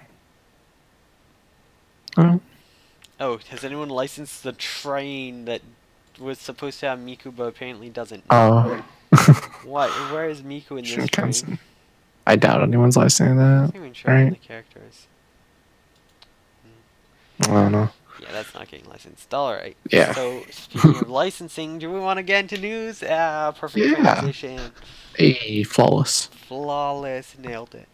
Oh, oh, has anyone licensed the train that was supposed to have Miku but apparently doesn't? oh. What? Where is Miku in this train? Shinkansen. I doubt anyone's listening to It's that. not even showing Right? the characters. I don't know. Yeah, that's not getting licensed. Alright. Yeah. So, speaking of licensing, do we want to get into news? Ah, perfect Yeah. transition. Hey, flawless. Flawless. Nailed it.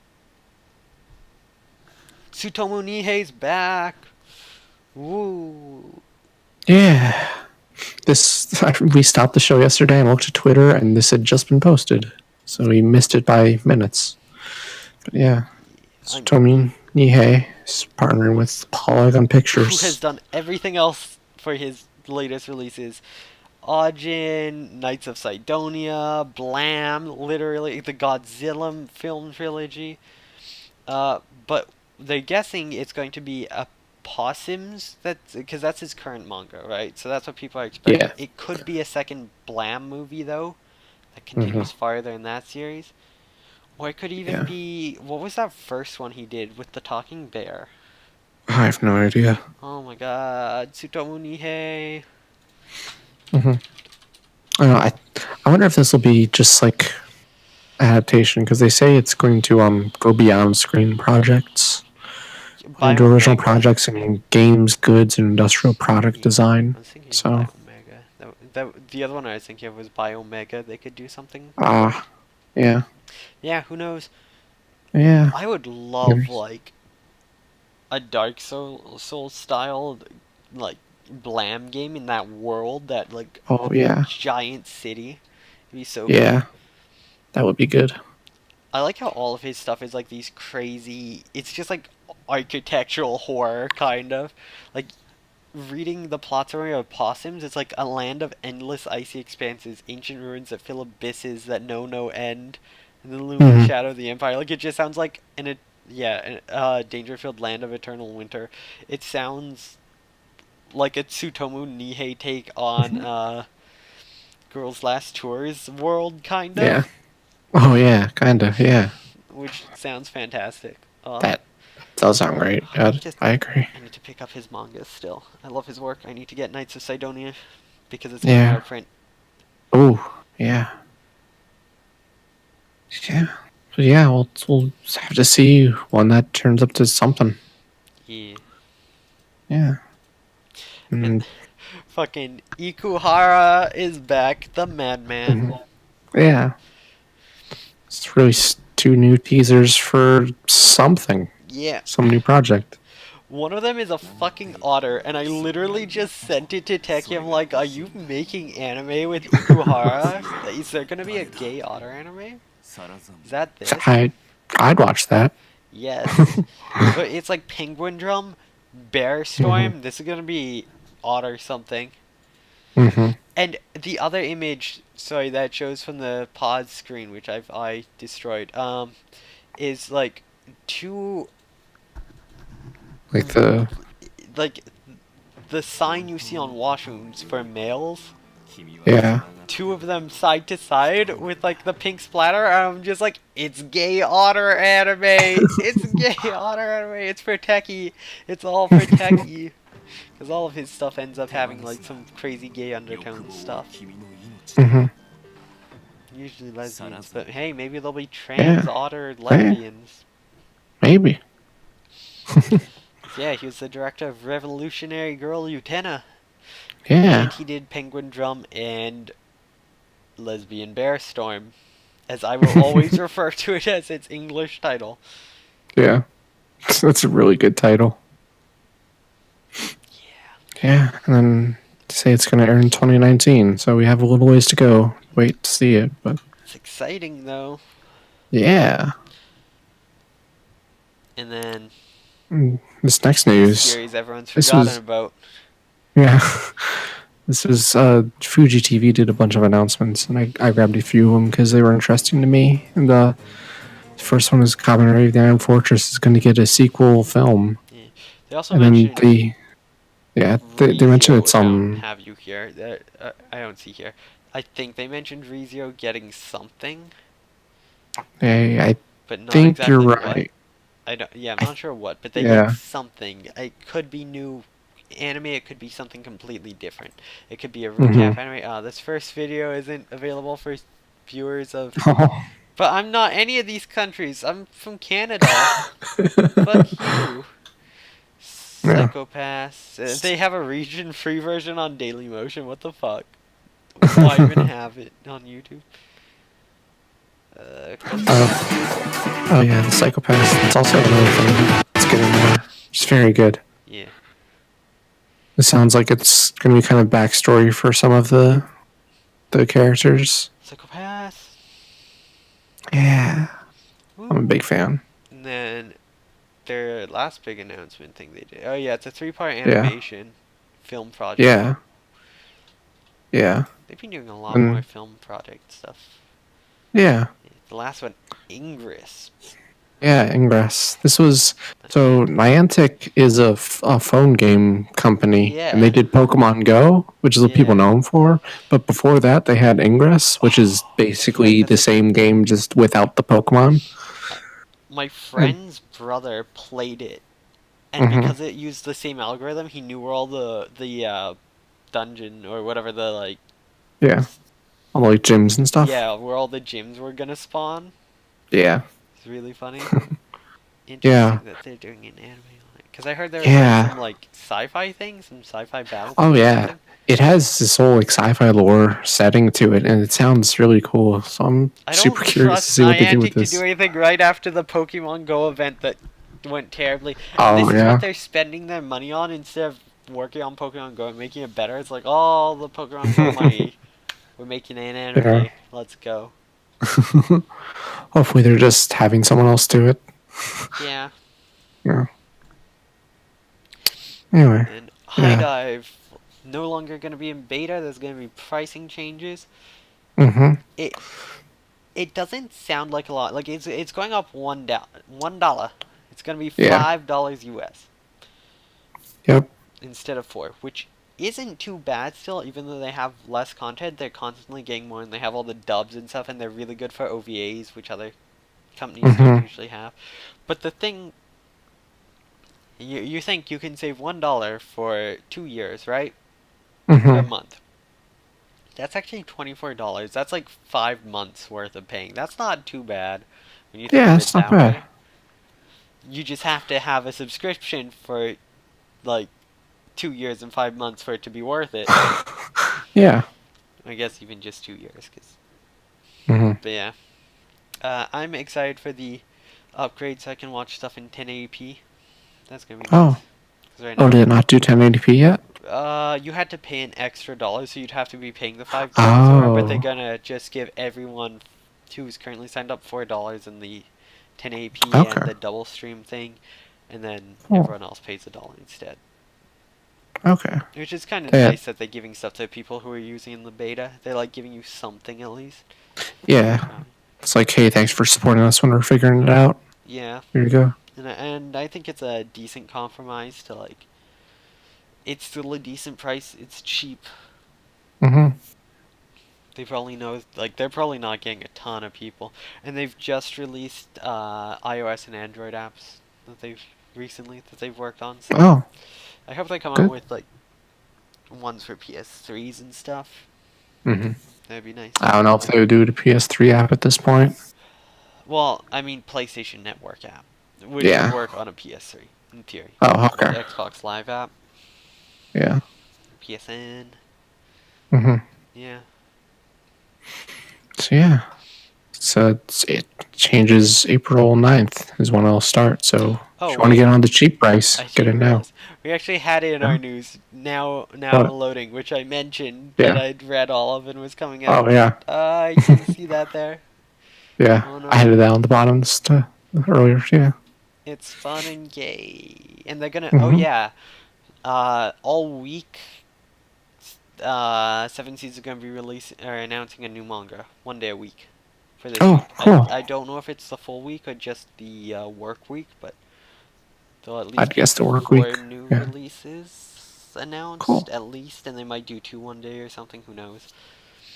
Tsutomu Nihei's back. Woo. Yeah. This we stopped the show yesterday and looked at Twitter, and this had just been posted, so we missed it by minutes. But yeah, Tomi Nihei is partnering with Polygon Who has Pictures. done everything else for his latest releases. Ajin, Knights of Sidonia, Blam, literally the Godzilla film trilogy. But they're guessing it's going to be a Possums, because that's his current manga, right? So that's what people are expecting. Yeah. It could be a second Blam movie though, that Mm-hmm. continues farther in that series, or it could even Yeah. be what was that first one he did with the talking bear? I have no idea. Oh my God, Tsutomu Nihei. Mm-hmm. I don't know. I wonder if this will be just like adaptation, because they say it's going to go beyond screen projects into original Biomega. projects in games, goods, and industrial product Yeah, design. I was thinking of So, Biomega. The other one I was thinking of was Biomega. They could do something. yeah, Yeah, who knows? yeah. I would love like a Dark Soul style like Blam game in that world, that like Oh, yeah, giant city. It'd be so cool. yeah. That would be good. I like how all of his stuff is like these crazy. It's just like architectural horror kind of. Like reading the plot summary of Possums, it's like a land of endless icy expanses, ancient ruins that fill abysses that know no end, and the looming Mm-hmm. shadow of the empire. Like it just sounds like danger-filled land of eternal winter. It sounds like a Tsutomu Nihei take on Girls Last Tours world, kind Yeah. of, Oh, yeah, kind of. Yeah. which sounds fantastic. That does sound great. Just I agree. I need to pick up his manga still. I love his work. I need to get Knights of Sidonia because it's coming out Yeah. of print. Oh, yeah. Yeah. But yeah, we'll have to see when that turns up to something. Yeah. Yeah. And fucking Ikuhara is back, the madman. Yeah. It's really two new teasers for something. Yeah. Some new project. One of them is a fucking otter, and I literally just sent it to Tech. I'm like, are you making anime with Ikuhara? Is there gonna be a gay otter anime? Is that this? I'd watch that. Yes. But it's like Penguin Drum, Bear Storm. Mm-hmm. This is gonna be otter something. Mm-hmm. And the other image, that shows from the pod screen, which I destroyed, is like two Like the like the sign you see on washrooms for males. yeah. Two of them side to side with like the pink splatter. I'm just like, it's gay otter anime. It's gay otter anime. It's for techie. It's all for techie. Because all of his stuff ends up having like some crazy gay undertone stuff. hmm Usually lesbians, but hey, maybe they'll be Yeah. trans otter Hey, lesbians. maybe. Yeah, he was the director of Revolutionary Girl Utena. And Yeah. he did Penguin Drum and Lesbian Bear Storm, as I will always refer to it as its English title. Yeah. That's a really good title. Yeah, and then say it's going to air in 2019, so we have a little ways to go. Wait to see it, but It's exciting though. yeah. And then This next this news. series everyone's This forgotten was about. yeah. This is Fuji TV did a bunch of announcements, and I grabbed a few of them because they were interesting to me. And the first one is Kamen Rider: The Iron Fortress is going to get a sequel film, Yeah. They also and then mentioned they mentioned Rizio, it's which I don't have you here. I don't see here. I think they mentioned Rizio getting something, I but not think you're exactly what. right. I don't. Yeah, I'm not sure what, but they Yeah. get something. It could be new anime. It could be something completely different. It could be a recap anime. This first video isn't available for viewers of. But I'm not any of these countries. I'm from Canada. Fuck you. Yeah. Psychopaths. They have a region-free version on Dailymotion. What the fuck? Why even have it on YouTube? Oh yeah, the Psychopath. It's also another thing. It's getting more. It's very good. Yeah. It sounds like it's going to be kind of backstory for some of the characters. Psychopaths. Yeah, Woo. I'm a big fan. And then their last big announcement thing they did. Oh yeah, it's a 3-part animation film project. Yeah. Yeah. They've been doing a lot more film project stuff. Yeah. The last one, Ingress. Yeah, Ingress. This was so Niantic is a phone game company, and they did Pokemon Go, which is what people know them for. But before that, they had Ingress, which is basically the same game just without the Pokemon. My friend's brother played it, and because it used the same algorithm, he knew where all the dungeon or whatever the like. Yeah, all like gyms and stuff. Yeah, where all the gyms were gonna spawn. Yeah. It's really funny. Interesting Yeah. that they're doing an anime on it. Because I heard there was some like sci-fi thing, some sci-fi battle. Oh yeah, it has this whole like sci-fi lore setting to it, and it sounds really cool. So I'm super curious to see what they do with this. I don't trust Niantic to do anything right after the Pokemon Go event that went terribly. Oh This is yeah. what they're spending their money on instead of working on Pokemon Go and making it better. It's like all the Pokemon Go money. We're making an anime. Yeah. Let's go. Hopefully they're just having someone else do it. Yeah. Yeah. Anyway. And High Dive no longer going to be in beta. There's going to be pricing changes. It doesn't sound like a lot. Like it's going up $1. It's going to be $5 US. Yep. Instead of $4, which isn't too bad still. Even though they have less content, they're constantly getting more, and they have all the dubs and stuff, and they're really good for OVAs, which other companies don't usually have. But the thing, you think you can save $1 for 2 years, right? A month. That's actually $24. That's like 5 months worth of paying. That's not too bad when you think of it that way. You just have to have a subscription for like 2 years and 5 months for it to be worth it. Yeah. I guess even just 2 years, cause. But yeah, I'm excited for the upgrade so I can watch stuff in 1080p. That's gonna be nice. Right now, did it not do 1080p yet? You had to pay an extra $1, so you'd have to be paying the $5 more. But they're gonna just give everyone who's currently signed up $4 in the 1080p and the double stream thing, and then everyone else pays $1 instead. Okay. Which is kind of nice that they're giving stuff to people who are using in the beta. They're like giving you something at least. Yeah. It's like, hey, thanks for supporting us when we're figuring it out. Yeah, There you go. and I think it's a decent compromise to like. It's still a decent price. It's cheap. Mm-hmm. They probably know like they're probably not getting a ton of people, and they've just released iOS and Android apps that they've worked on. So Oh, I hope they come out good. with like ones for PS3s and stuff. Mm-hmm. That'd be nice. I don't know if they would do the PS3 app at this point. Well, I mean PlayStation Network app, which would Yeah. work on a PS3 in theory. Oh, Like okay. Xbox Live app, Yeah. PSN. Mm-hmm. Yeah. So yeah. So it changes April 9th is when it'll start. So Oh if you want to wait, get on the cheap price, I get just it now. realized we actually had it in Yeah. our news. Now What? loading, which I mentioned that Yeah. I'd read all of and was coming out. Oh yeah. I didn't see that there. Yeah. Oh I had no. it down the bottom earlier. Yeah. It's fun and gay. And they're gonna oh Mm-hmm. yeah. All week Seven Seas are gonna be releasing or announcing a new manga. 1 day a week. For this Oh, week. cool. I don't know if it's the full week or just the work week, but there'll at least I'd be guess the work four week. new Yeah. releases announced Cool. at least, and they might do two 1 day or something. Who knows?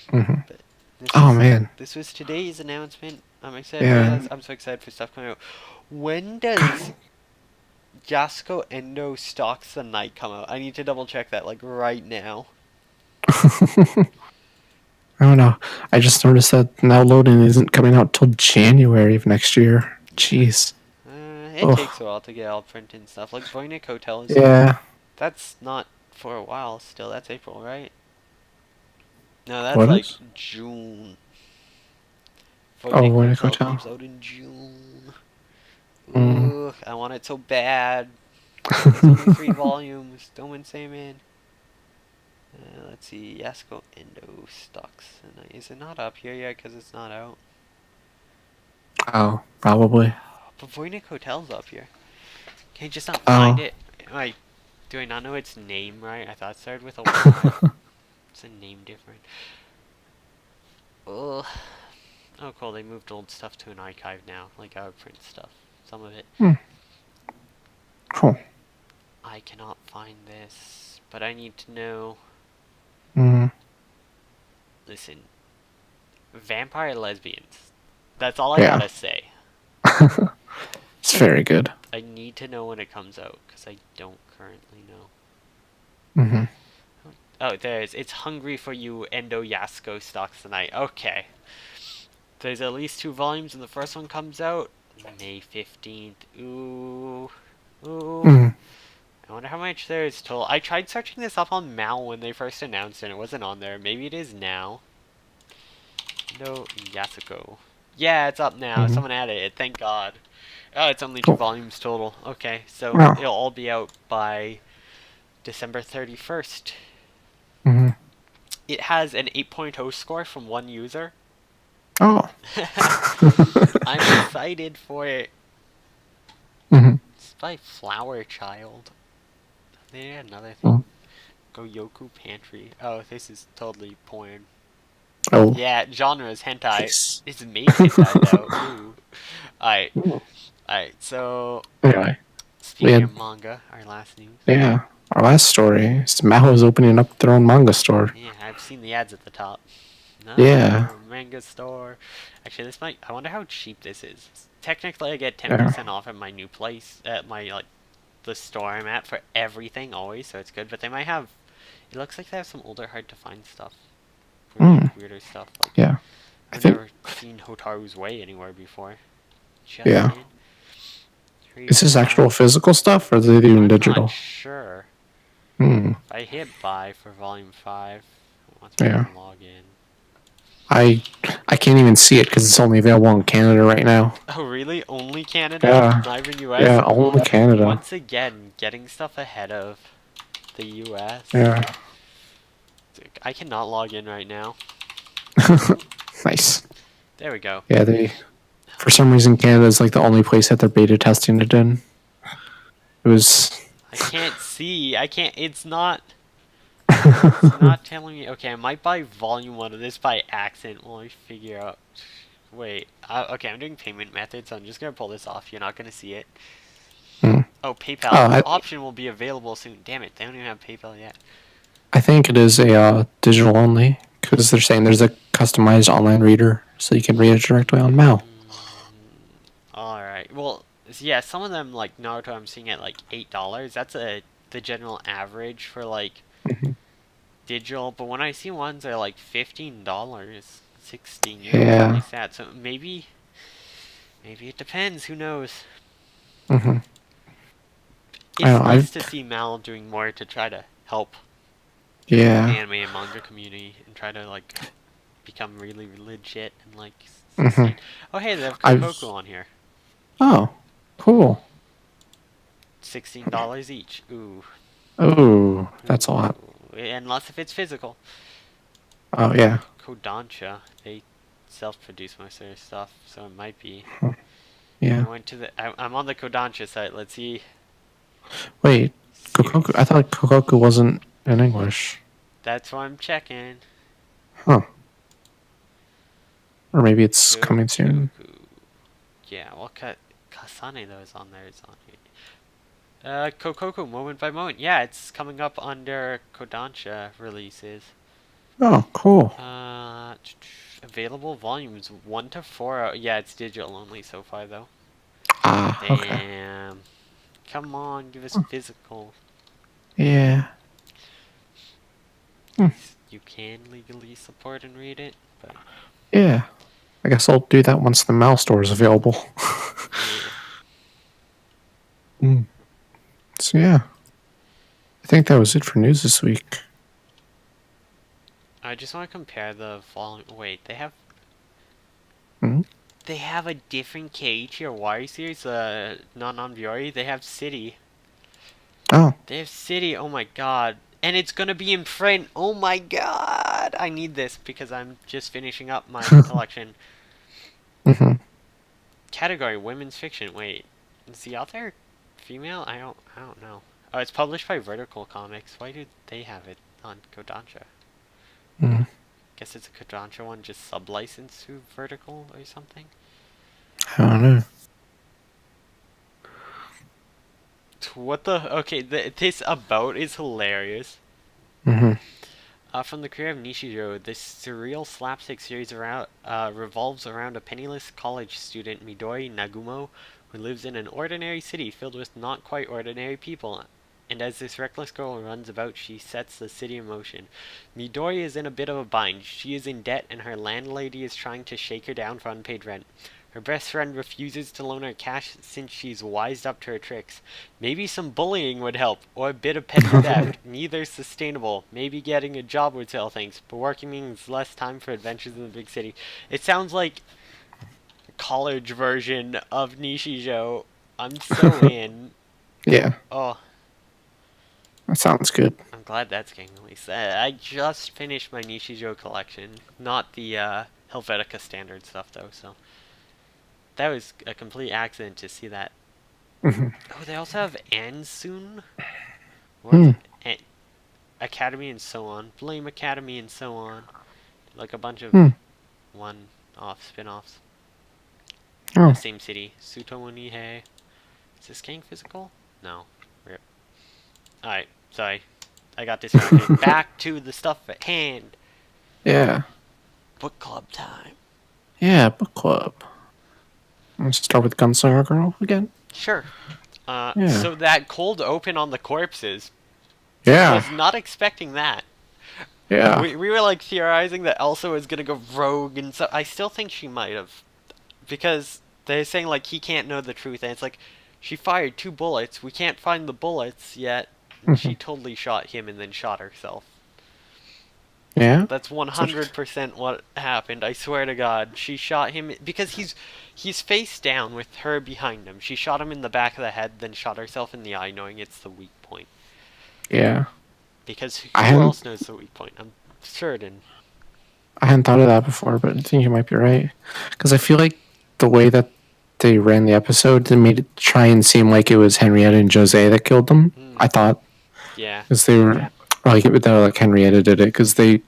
Mm-hmm. But this Oh was man. this was today's announcement. I'm excited for Yeah. that. I'm so excited for stuff coming out. When does Yasuko Endo Stalks the Night come out? I need to double check that like right now. I don't know. I just noticed that now loading isn't coming out till January of next year. Yeah. Jeez. It takes Oh. a while to get all printed and stuff. Like Voynich Hotel is Yeah. that's not for a while still. That's April, right? No, that's What like is? June. Oh, Voynich Winnick Hotel Hotel. comes out in June. Mm. Ooh, I want it so bad. It's only 3 volumes. Don't say man. Let's see. Yasuko Endo stocks. Is it not up here yet? Because it's not out. Oh, probably. But Voynich Hotel's up here. Can you just not find Oh. it? Do I not know its name right? I thought it started with a Y. It's a name different. Ugh. Oh, cool. They moved old stuff to an archive now. Like out of print stuff. Some of it. Hmm. Cool. I cannot find this. But I need to know. Mm. Listen. Vampire lesbians. That's all I Yeah. gotta say. It's very good. I need to know when it comes out. Because I don't currently know. Mm-hmm. Oh, there it is. It's Hungry for You Endo Yasuko Stalks the Night. Okay. There's at least 2 volumes, and the first one comes out May 15th. Ooh. Ooh. Mm. I wonder how much there is total. I tried searching this up on Mal when they first announced it, and it wasn't on there. Maybe it is now. No, Yasuko. Yeah, it's up now. Mm-hmm. Someone added it. Thank God. Oh, it's only two Cool. volumes total. Okay, so Wow. it'll all be out by December 31st. Mm-hmm. It has an 8.0 score from one user. Oh. I'm excited for it. Mm-hmm. It's by Flower Child. There, another thing. Oh. Goyoku Pantry. Oh, this is totally porn. Oh. Yeah, genre is hentai. Nice. It's made hentai though. Ooh. Alright. Alright, so Anyway, speaking of manga, our last news. yeah, our last story is Maho is opening up their own manga store. Yeah, I've seen the ads at the top. No, Yeah. manga store. Actually, this might. I wonder how cheap this is. Technically, I get 10% Yeah. off at my new place, at my like the store I'm at for everything always, so it's good. But they might have. It looks like they have some older, hard to find stuff. Really weirder stuff. Like Yeah. I I've think. never seen Hotaru's Way anywhere before. Just Yeah. saying. Is this actual physical stuff, or are they doing I'm digital? not sure. Hmm. If I hit buy for volume 5, once Yeah. I log in. I can't even see it because it's only available in Canada right now. Oh, really? Only Canada? Yeah. Not even US? Yeah, only Canada. Once again, getting stuff ahead of the US. Yeah. I cannot log in right now. Nice. There we go. Yeah, for some reason Canada is like the only place that they're beta testing it in. It was. I can't see. I can't. It's not. It's not telling me. Okay, I might buy volume 1 of this by accident while I figure out Wait. Okay, I'm doing payment methods, so I'm just gonna pull this off. You're not gonna see it. Hmm. Oh, PayPal. Oh, This option will be available soon. Damn it, they don't even have PayPal yet. I think it is a digital only because they're saying there's a customized online reader, so you can read it directly on Mal. Alright. Well, yeah, some of them, like Naruto, I'm seeing at like $8. That's the general average for like Mhm. digital, but when I see ones that are like $15, 16, Yeah. really sad. So maybe it depends. Who knows? Hmm. I It's know. nice to see Mal doing more to try to help Yeah. anime and manga community and try to like become really legit and like Hmm. sustain. Oh hey, they have I've. Kokoku on here. Oh, cool. $16 each. Ooh. Oh, that's a lot. Ooh. Unless if it's physical. Oh yeah. Kodansha, they self-produce most of their stuff, so it might be. Yeah. I went to I'm on the Kodansha site. Let's see. Wait, Kokoku. I Series. thought Kokoku wasn't in English. That's why I'm checking. Huh. Or maybe it's coming Kokoku. soon. Yeah, well, Kasane though is on there. Is on here. Kokoku, moment by moment. Yeah, it's coming up under Kodansha releases. Oh, cool. Available volumes 1 to 4. Yeah, it's digital only so far though. Ah, okay. Damn. Come on, give us physical. Yeah. Hmm. You can legally support and read it, but Yeah. I guess I'll do that once the Mal store is available. yeah. Mm. So yeah, I think that was it for news this week. I just want to compare the volume. Wait, Mm. they have a different Keiichi or Wari series. Non Biori. They have City. Oh. They have City. Oh my god. And it's gonna be in print. Oh my god. I need this because I'm just finishing up my collection. Hmm. Category Women's Fiction. Wait, is the author female? I don't know. Oh, it's published by Vertical Comics. Why do they have it on Kodansha? Mm. Guess it's a Kodansha one, just sub-licensed to Vertical or something. I don't know. What the? Okay, this about is hilarious. Hmm. From the creator of Nishijo, this surreal slapstick series revolves around a penniless college student, Midori Nagumo, who lives in an ordinary city filled with not quite ordinary people. And as this reckless girl runs about, she sets the city in motion. Midori is in a bit of a bind. She is in debt, and her landlady is trying to shake her down for unpaid rent. Her best friend refuses to loan her cash since she's wised up to her tricks. Maybe some bullying would help, or a bit of petty theft. Neither sustainable. Maybe getting a job would sell things, but working means less time for adventures in the big city. It sounds like a college version of Nishijo. I'm so in. Yeah, Oh, that sounds good. I'm glad that's getting released. I just finished my Nishijo collection, not the Helvetica standard stuff though, so that was a complete accident to see that. Hmm. Oh, they also have Ansoon. What's Hmm. Academy and so on, Blame Academy and so on, like a bunch of Hmm. one-off spin-offs. Oh. Same city, Sutomo Nihei. Is this getting physical? No. Rip. Alright, sorry. I got distracted. Back to the stuff at hand. Yeah. Book club time. Yeah, book club. Let's start with Gunslinger Girl again. Sure. Yeah. So that cold open on the corpses. Yeah. Was not expecting that. Yeah. We were like theorizing that Elsa was gonna go rogue, and so I still think she might have, because they're saying like he can't know the truth, and it's like she fired 2 bullets. We can't find the bullets yet. And she totally shot him and then shot herself. Yeah. That's 100% what happened. I swear to God, she shot him because he's face down with her behind him. She shot him in the back of the head, then shot herself in the eye, knowing it's the weak point. Yeah. Because who I else knows the weak point? I'm certain. hadn't thought of that before, but I think you might be right. Because I feel like the way that they ran the episode, they made it try and seem like it was Henrietta and Jose that killed them. I thought. Yeah. Because they were like Henrietta did it because there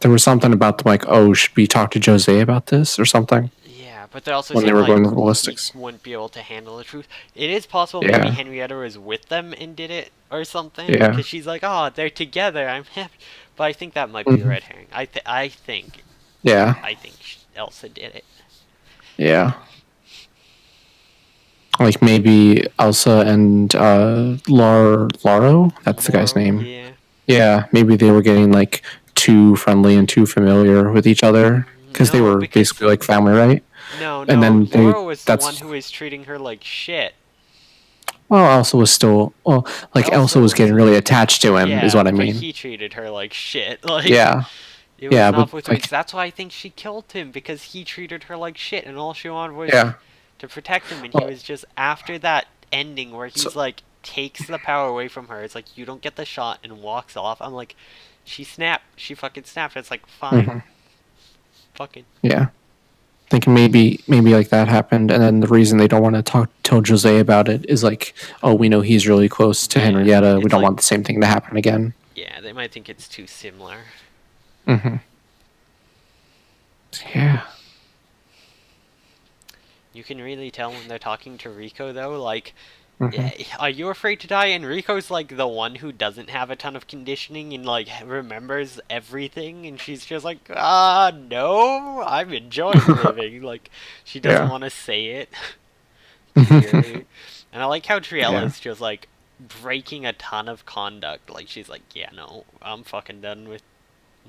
was something about them like, oh, should we talk to Jose about this or something? Yeah, But they're also when they saying, were like, going to the he ballistics. wouldn't be able to handle the truth. It is possible maybe Yeah, Henrietta was with them and did it or something, yeah, because she's like, oh, they're together, I'm happy. But I think that might be a hmm red herring. yeah, I think Elsa did it. yeah. Like maybe Elsa and Laro. That's the guy's Laurel, name. yeah. Yeah, maybe they were getting like too friendly and too familiar with each other because they No, were because basically like family, right? And no, then they Laura was the one that's who was treating her like shit. well, Elsa was still well, like Elsa Elsa was getting was, really attached to him, is yeah, what I but mean. he treated her like shit. Like, Yeah, it was yeah, but not with words. like That's why I think she killed him, because he treated her like shit, and all she wanted was yeah, to protect him. And he well, was just, after that ending where so he's like, takes the power away from her. It's like, you don't get the shot, and walks off. I'm like, she snapped. She fucking snapped. It's like, fine, mhm, fucking. yeah. Thinking maybe like that happened, and then the reason they don't want to tell Jose about it is like, oh, we know he's really close to Yeah, Henrietta. We it's don't like, want the same thing to happen again. yeah, they might think it's too similar. Hmm. Yeah. You can really tell when they're talking to Rico, though, like, Hmm. are you afraid to die? And Rico's like the one who doesn't have a ton of conditioning and like remembers everything, and she's just like, no, I'm enjoying living. Like, she doesn't Yeah. want to say it clearly. And I like how Yeah. Triella's just like breaking a ton of conduct. Like, she's like, yeah, no, I'm fucking done with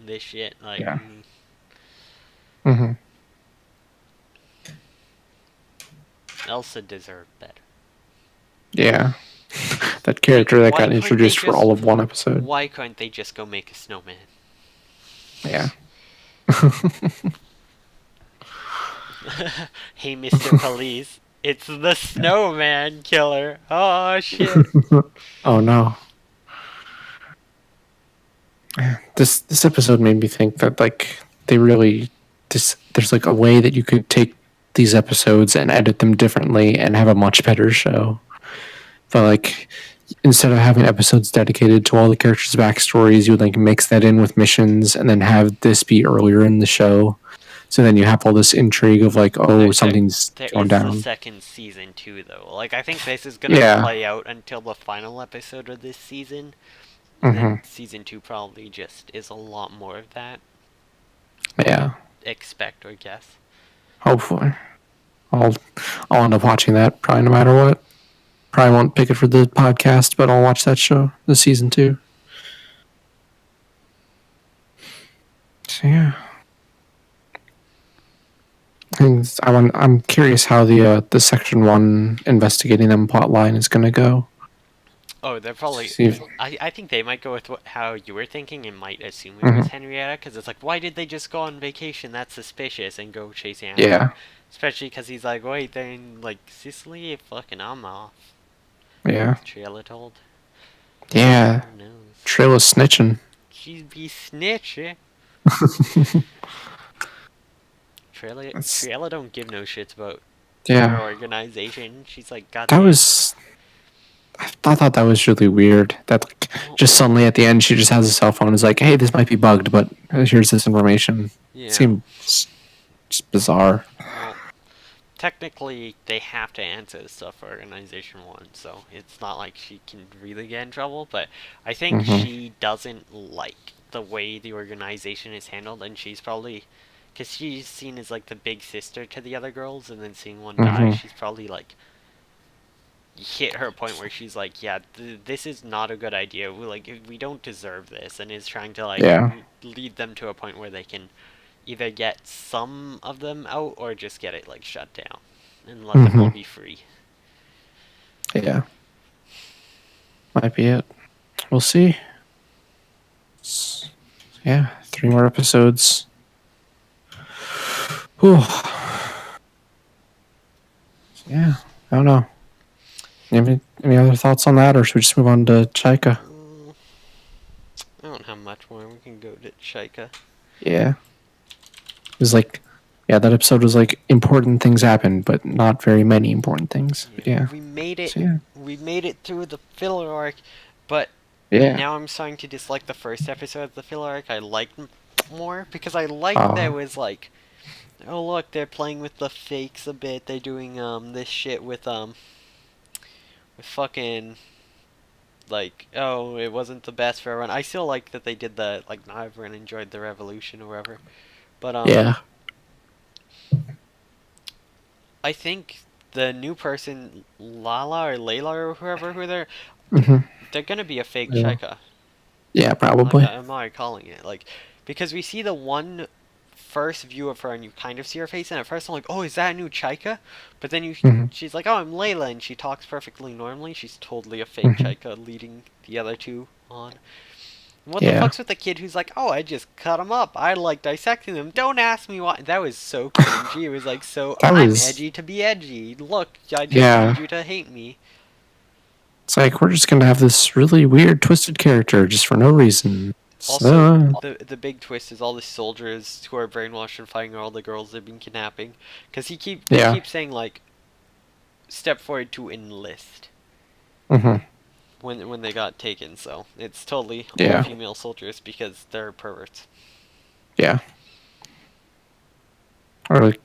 this shit. Like, Yeah. Hmm. Elsa deserved better. Yeah. That Like, character that why got couldn't they introduced for just all of one episode. why couldn't they just go make a snowman? Yeah. Hey, Mr. Police, it's the snowman killer. Oh shit. Oh no. This episode made me think that like they really there's like a way that you could take these episodes and edit them differently and have a much better show. But like instead of having episodes dedicated to all the characters' backstories, you would like mix that in with missions and then have this be earlier in the show. So then you have all this intrigue of like, Well, oh, something's there going is the down. second season too, though. Like, I think this is gonna Yeah. play out until the final episode of this season, and Hmm. then season two probably just is a lot more of that. Yeah. Expect or guess. Hopefully. I'll I'll end up watching that probably no matter what. Probably won't pick it for the podcast, but I'll watch that show, the season 2. So yeah. I'm curious how the section 1 investigating them plot line is gonna go. Oh, they're probably. See if, I think they might go with how you were thinking and might assume it was mhm. Henrietta, because it's like, why did they just go on vacation? That's suspicious, and go chase Anna. Yeah. Especially because he's like, wait, they're in like Sicily? Fucking, I'm off. Yeah. Triella told. Yeah. Who knows? Trilla's snitching. She'd be snitching. Triella don't give no shits about her Yeah. organization. She's like, That goddamn. was I thought that was really weird. That like Well, just suddenly at the end she just has a cell phone and is like, "Hey, this might be bugged, but here's this information." It yeah. seems just bizarre. Well, technically, they have to answer the stuff for Organization 1, so it's not like she can really get in trouble, but I think Hmm. she doesn't like the way the organization is handled, and she's probably. Because she's seen as like the big sister to the other girls, and then seeing one die, Hmm. she's probably like hit her point where she's like, yeah, this is not a good idea. We don't deserve this, and is trying to like Yeah. lead them to a point where they can either get some of them out or just get it like shut down and let them all Hmm. be free. Yeah. Might be it. We'll see. Yeah, 3 more episodes. Whew. Yeah, I don't know. Any other thoughts on that, or should we just move on to Chaika? I don't have much more. We can go to Shaika. Yeah. It was like, yeah, that episode was like important things happened, but not very many important things. But yeah. We made it. So, yeah. We made it through the filler arc, but Yeah. now I'm starting to dislike the first episode of the filler arc. I liked more because I liked there was like oh look, they're playing with the fakes a bit. They're doing this shit with fucking like, oh, it wasn't the best for everyone. I still like that they did the like not everyone enjoyed the revolution or whatever. But Yeah. I think the new person Lala or Layla or whoever who Hmm. they're gonna be a fake Yeah. Chika. Yeah, Like probably. I'm already calling it. Like because we see the one first view of her and you kind of see her face and at first I'm like, oh, is that a new Chika? But then Hmm. she's like, oh, I'm Layla and she talks perfectly normally. She's totally a fake Hmm. Chika leading the other two on. What the Yeah. fuck's with the kid who's like, oh, I just cut him up. I like dissecting them. Don't ask me why. That was so cringy. It was like, so That I'm was, edgy to be edgy. Look, I just need yeah. you to hate me. It's like we're just gonna have this really weird, twisted character just for no reason. Also, So, the big twist is all the soldiers who are brainwashed and fighting all the girls they've been kidnapping. Because they yeah. keep saying like, step forward to enlist Hmm. when they got taken. So it's totally all Yeah. female soldiers because they're perverts. Yeah. Or like,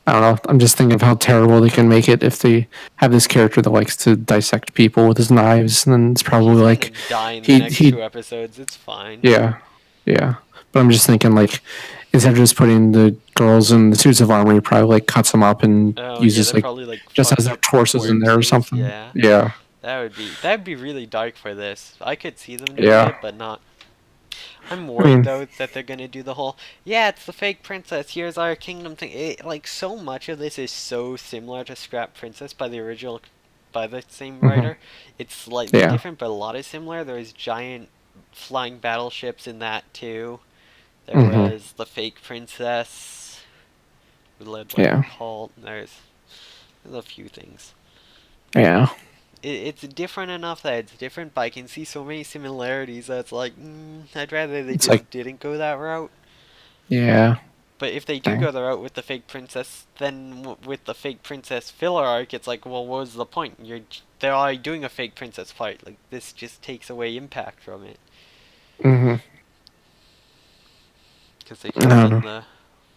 I don't know. I'm just thinking of how terrible they can make it if they have this character that likes to dissect people with his knives, and then it's He's probably gonna like die in the he next he 2 episodes. It's fine. yeah, yeah. But I'm just thinking like instead of just putting the girls in the suits of armor, he probably like cuts them up and Oh yeah, uses they're like probably like just has fucked their up torsos in there or corpses. something. Yeah, Yeah, that'd be really dark for this. I could see them doing yeah. it, but not. I'm I worried mean, though that they're gonna do the whole yeah, it's the fake princess. Here's our kingdom thing. Like so much of this is so similar to Scrap Princess by the original, by the same hmm, writer. It's slightly yeah, different, but a lot is similar. There's giant flying battleships in that too. There hmm, was the fake princess who led like a yeah, cult. There's a few things. yeah. It's different enough that it's different, but I can see so many similarities that it's like, I'd rather they It's like just didn't go that route. yeah, But if they do dang. go the route with the fake princess, then with the fake princess filler arc, it's like, well, what was the point? They're already doing a fake princess fight. Like this just takes away impact from it Hmm. because they I should have don't done know. the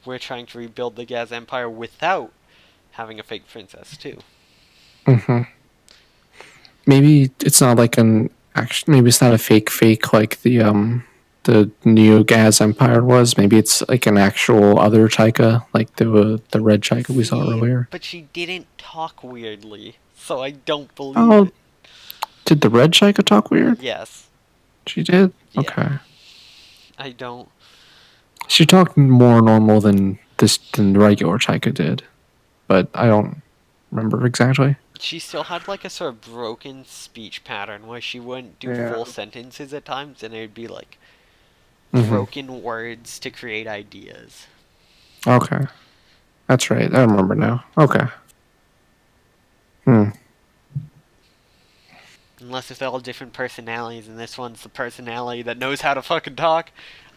we're trying to rebuild the Gaz Empire without having a fake princess too. Hmm. Maybe it's not like an action. Maybe it's not a fake like the Neo Gaz Empire was. Maybe it's like an actual other Taika, like the red Taika we saw See, earlier. but she didn't talk weirdly, so I don't believe Oh, it. did the red Taika talk weird? Yes, She did. yeah, Okay. I don't. She talked more normal than the regular Taika did, but I don't remember exactly. She still had like a sort of broken speech pattern where she wouldn't do Yeah. full sentences at times, and it'd be like Hmm. broken words to create ideas. Okay, that's right. I remember now. Okay. Hmm. Unless if they're all different personalities, and this one's the personality that knows how to fucking talk.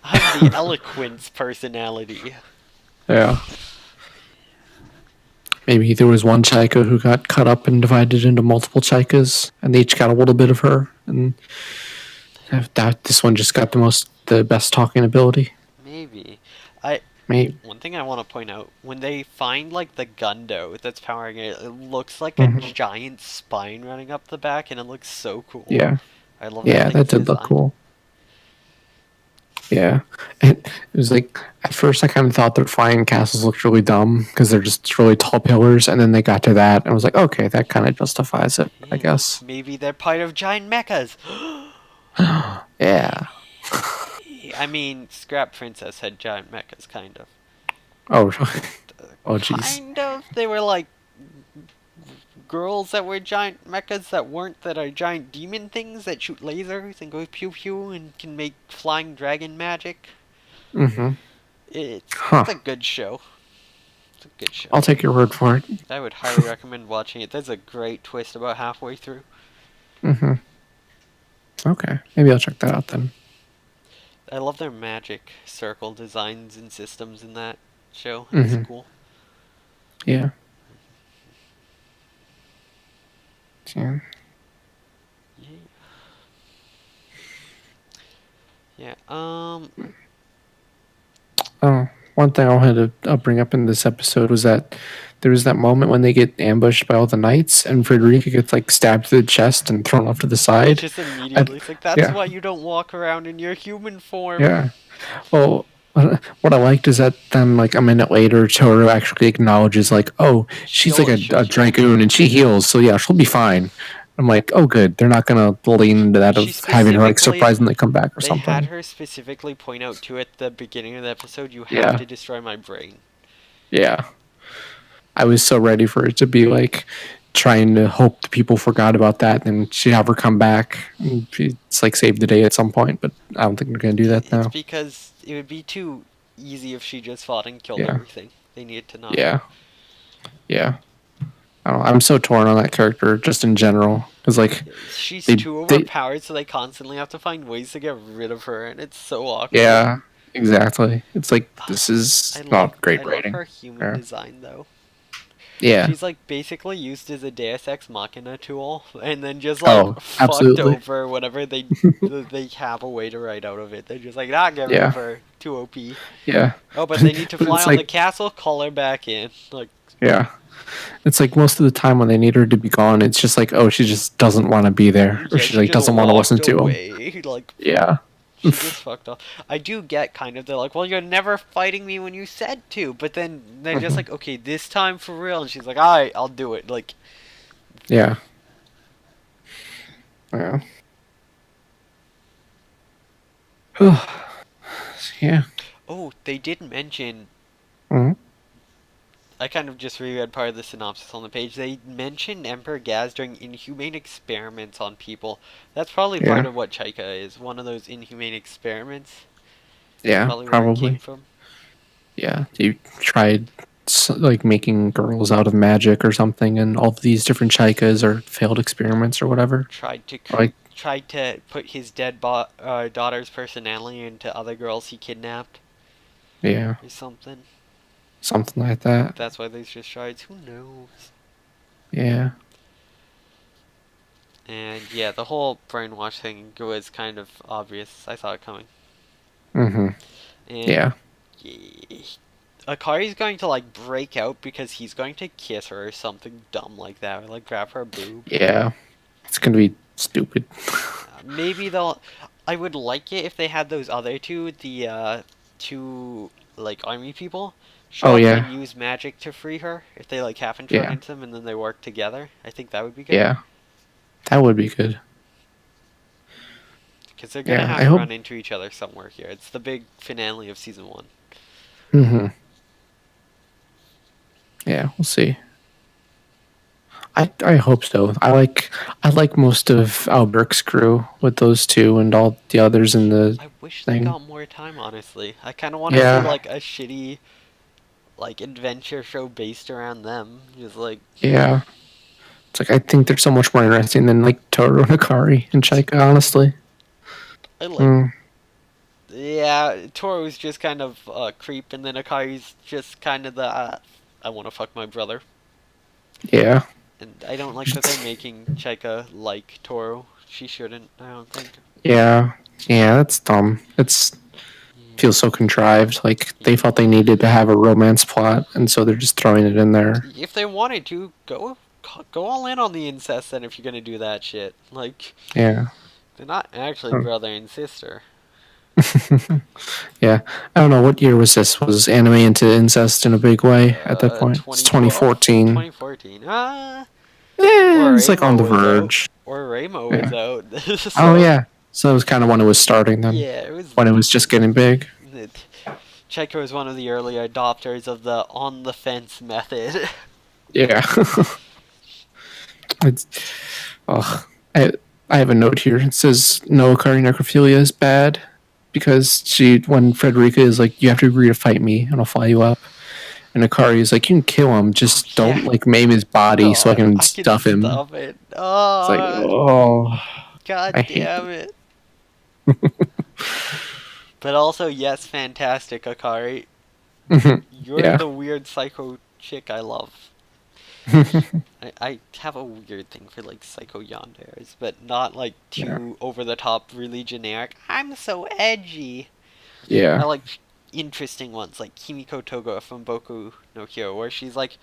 I'm the eloquence personality. Yeah. Maybe there was one Chaika who got cut up and divided into multiple Chaikas, and they each got a little bit of her, and that this one just got the best talking ability. Maybe. I Maybe. One thing I want to point out when they find like the Gundo that's powering it, it looks like a Hmm. giant spine running up the back, and it looks so cool. Yeah, I love that yeah, that thing's did look design. cool. Yeah, and it was like at first I kind of thought their flying castles looked really dumb because they're just really tall pillars, and then they got to that and I was like, okay, that kind of justifies it, I guess. Maybe they're part of giant mechas. Yeah. I mean, Scrap Princess had giant mechas, kind of. Oh, oh, jeez. Kind of. They were like girls that were giant mechas that are giant demon things that shoot lasers and go pew pew and can make flying dragon magic. Mm-hmm. It's Huh. a good show. It's a good show. I'll take your word for it. I would highly recommend watching it. There's a great twist about halfway through. Mm-hmm. Okay, maybe I'll check that out then. I love their magic circle designs and systems in that show. It's Mm-hmm. cool. Yeah. Yeah. Yeah. Yeah. Oh, one thing I wanted to bring up in this episode was that there was that moment when they get ambushed by all the knights, and Frederica gets like stabbed through the chest and thrown off to the side. Just I, immediately, it's like, that's yeah, why you don't walk around in your human form. yeah. Well, what I liked is that then, like a minute later, Toru actually acknowledges, like, "Oh, she's like a She'll heal. dragoon and she heals, so yeah, she'll be fine." I'm like, "Oh, good. They're not gonna lean into that She of having her like specifically, surprisingly come back or they had something." her specifically point out to at the beginning of the episode, you have Yeah, to destroy my brain. yeah. I was so ready for it to be like trying to hope the people forgot about that, and she have her come back. And it's like save the day at some point, but I don't think they're gonna do that It's now. because it would be too easy if she just fought and killed Yeah, everything. They needed to not. yeah, yeah. I don't know, I'm so torn on that character just in general because like She's they too they overpowered, so they constantly have to find ways to get rid of her, and it's so awkward. yeah, exactly. It's like this is not I great love writing. her human Yeah, design though. yeah. She's like basically used as a Deus Ex Machina tool, and then just like Oh, fucked absolutely. over whenever they have a way to write out of it. They're just like, get rid of Yeah, her. Too OP. yeah. Oh, but they need to But fly it's on the like castle. Call her back in. Like, yeah. It's like most of the time when they need her to be gone, it's just like, oh, she just doesn't want to be there, or yeah, she she like just doesn't want to walked listen to him. away. Like, Yeah, she just fucked off. I do get kind of, they're like, well, you're never fighting me when you said to, but then they're just like, okay, this time for real, and she's like, alright, I'll do it. Like, yeah, yeah, yeah. oh, they did mention, Mhm. I kind of just reread part of the synopsis on the page. They mentioned Emperor Gaz doing inhumane experiments on people. That's probably part Yeah, of what Chaika is, one of those inhumane experiments. That's yeah, probably where it came probably. from. Yeah, you tried like making girls out of magic or something, and all of these different chaikas are failed experiments or whatever. Tried to Like, tried to put his dead daughter's personality into other girls he kidnapped yeah, or something. something like that. That's why there's just shards. Who knows? Yeah. And yeah, the whole brainwash thing was kind of obvious. I saw it coming. Mhm. And Yeah. Akari's going to like break out because he's going to kiss her or something dumb like that, or like grab her boob. Yeah. It's gonna be stupid. Maybe they'll. I would like it if they had those other two, the two like army people, show Oh up yeah. and use magic to free her. If they like happen to run Yeah. into them and then they work together, I think that would be good. Yeah. That would be good. Because they're gonna Yeah. have I to hope. run into each other somewhere here. It's the big finale of season 1. Mhm. Yeah. We'll see. I hope so. I like most of Albert's crew with those two and all the others in the I wish they thing. got more time, honestly. I kind of want to see Yeah. like a shitty like adventure show based around them. Just like Yeah. It's like I think they're so much more interesting than like Toru and Akari and Chaika, honestly. I like Mm, yeah, Toru's just kind of a creep, and then Akari's just kind of the I want to fuck my brother. yeah. And I don't like that they're making Chika like Toru. She shouldn't, I don't think. Yeah. Yeah, that's dumb. It's Yeah. feels so contrived. Like they felt they needed to have a romance plot, and so they're just throwing it in there. If they wanted to, go all in on the incest then if you're gonna do that shit. Like, Yeah. they're not actually Hmm. brother and sister. Yeah. I don't know what year was this. Was anime into incest in a big way at that point? It's 2012? 2014. 2014. Ah, It's like on Oremo the was out. verge. Oremo was Yeah. out. Oh So, yeah. So it was kind of when it was starting then, yeah, it was. when it was just getting big. Checo was one of the early adopters of the on the fence method. Yeah. It's. Oh, I have a note here. It says no, Akari necrophilia is bad because when Frederica is like, you have to agree to fight me and I'll fly you up, and Akari is like, you can kill him, just don't Yeah. like maim his body so I No, can I can stuff him. stop it. It's like, Oh, oh, god I hate damn it. But also, yes, fantastic, Akari. it. You're Yeah. the weird psycho chick I love. I have a weird thing for like psycho yanderes, but not like Yeah. too over the top, really generic. I'm so edgy. I Yeah. like interesting ones, like Kimiko Toga from Boku no Hero, where she's like,